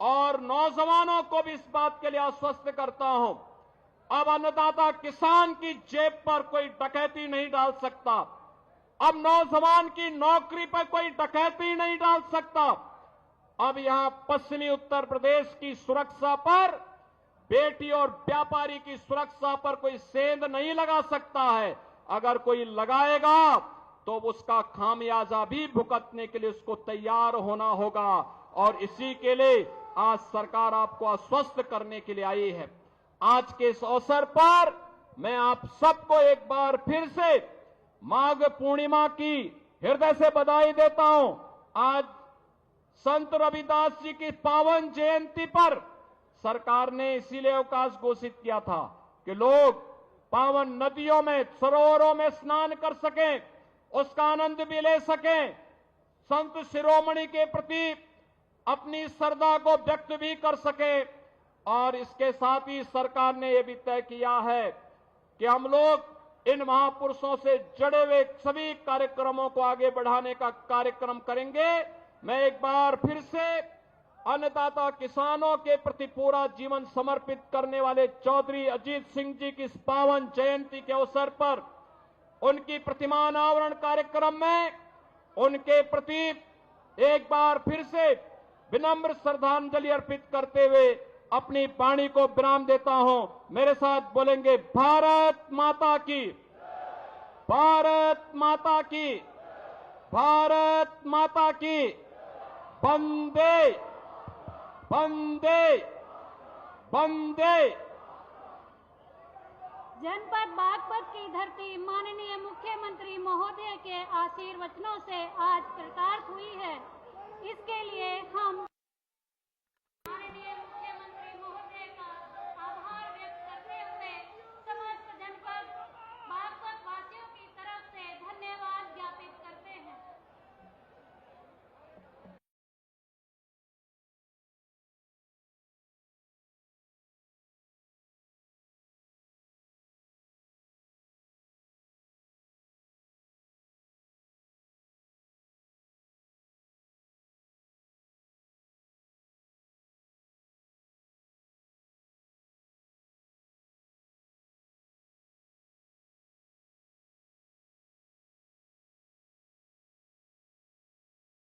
और नौजवानों को भी इस बात के लिए आश्वस्त करता हूं, अब अन्नदाता किसान की जेब पर कोई डकैती नहीं डाल सकता। अब नौजवान की नौकरी पर कोई डकैती नहीं डाल सकता। अब यहां पश्चिमी उत्तर प्रदेश की सुरक्षा पर, बेटी और व्यापारी की सुरक्षा पर कोई सेंध नहीं लगा सकता है। अगर कोई लगाएगा तो उसका खामियाजा भी भुगतने के लिए उसको तैयार होना होगा। और इसी के लिए आज सरकार आपको आश्वस्त करने के लिए आई है। आज के इस अवसर पर मैं आप सबको एक बार फिर से माघ पूर्णिमा की हृदय से बधाई देता हूं। आज संत रविदास जी की पावन जयंती पर सरकार ने इसीलिए अवकाश घोषित किया था कि लोग पावन नदियों में, सरोवरों में स्नान कर सकें, उसका आनंद भी ले सकें, संत शिरोमणि के प्रति अपनी श्रद्धा को व्यक्त भी कर सकें। और इसके साथ ही सरकार ने यह भी तय किया है कि हम लोग इन महापुरुषों से जुड़े हुए सभी कार्यक्रमों को आगे बढ़ाने का कार्यक्रम करेंगे। मैं एक बार फिर से अन्नदाता किसानों के प्रति पूरा जीवन समर्पित करने वाले चौधरी अजीत सिंह जी की इस पावन जयंती के अवसर पर उनकी प्रतिमा अनावरण कार्यक्रम में उनके प्रति एक बार फिर से विनम्र श्रद्धांजलि अर्पित करते हुए अपनी वाणी को विराम देता हूं। मेरे साथ बोलेंगे, भारत माता की, भारत माता की, भारत माता की, वंदे वंदे वंदे। जनपद बागपत की धरती माननीय मुख्यमंत्री महोदय के आशीर्वचनों से आज कृतार्थ हुई है। इसके लिए हम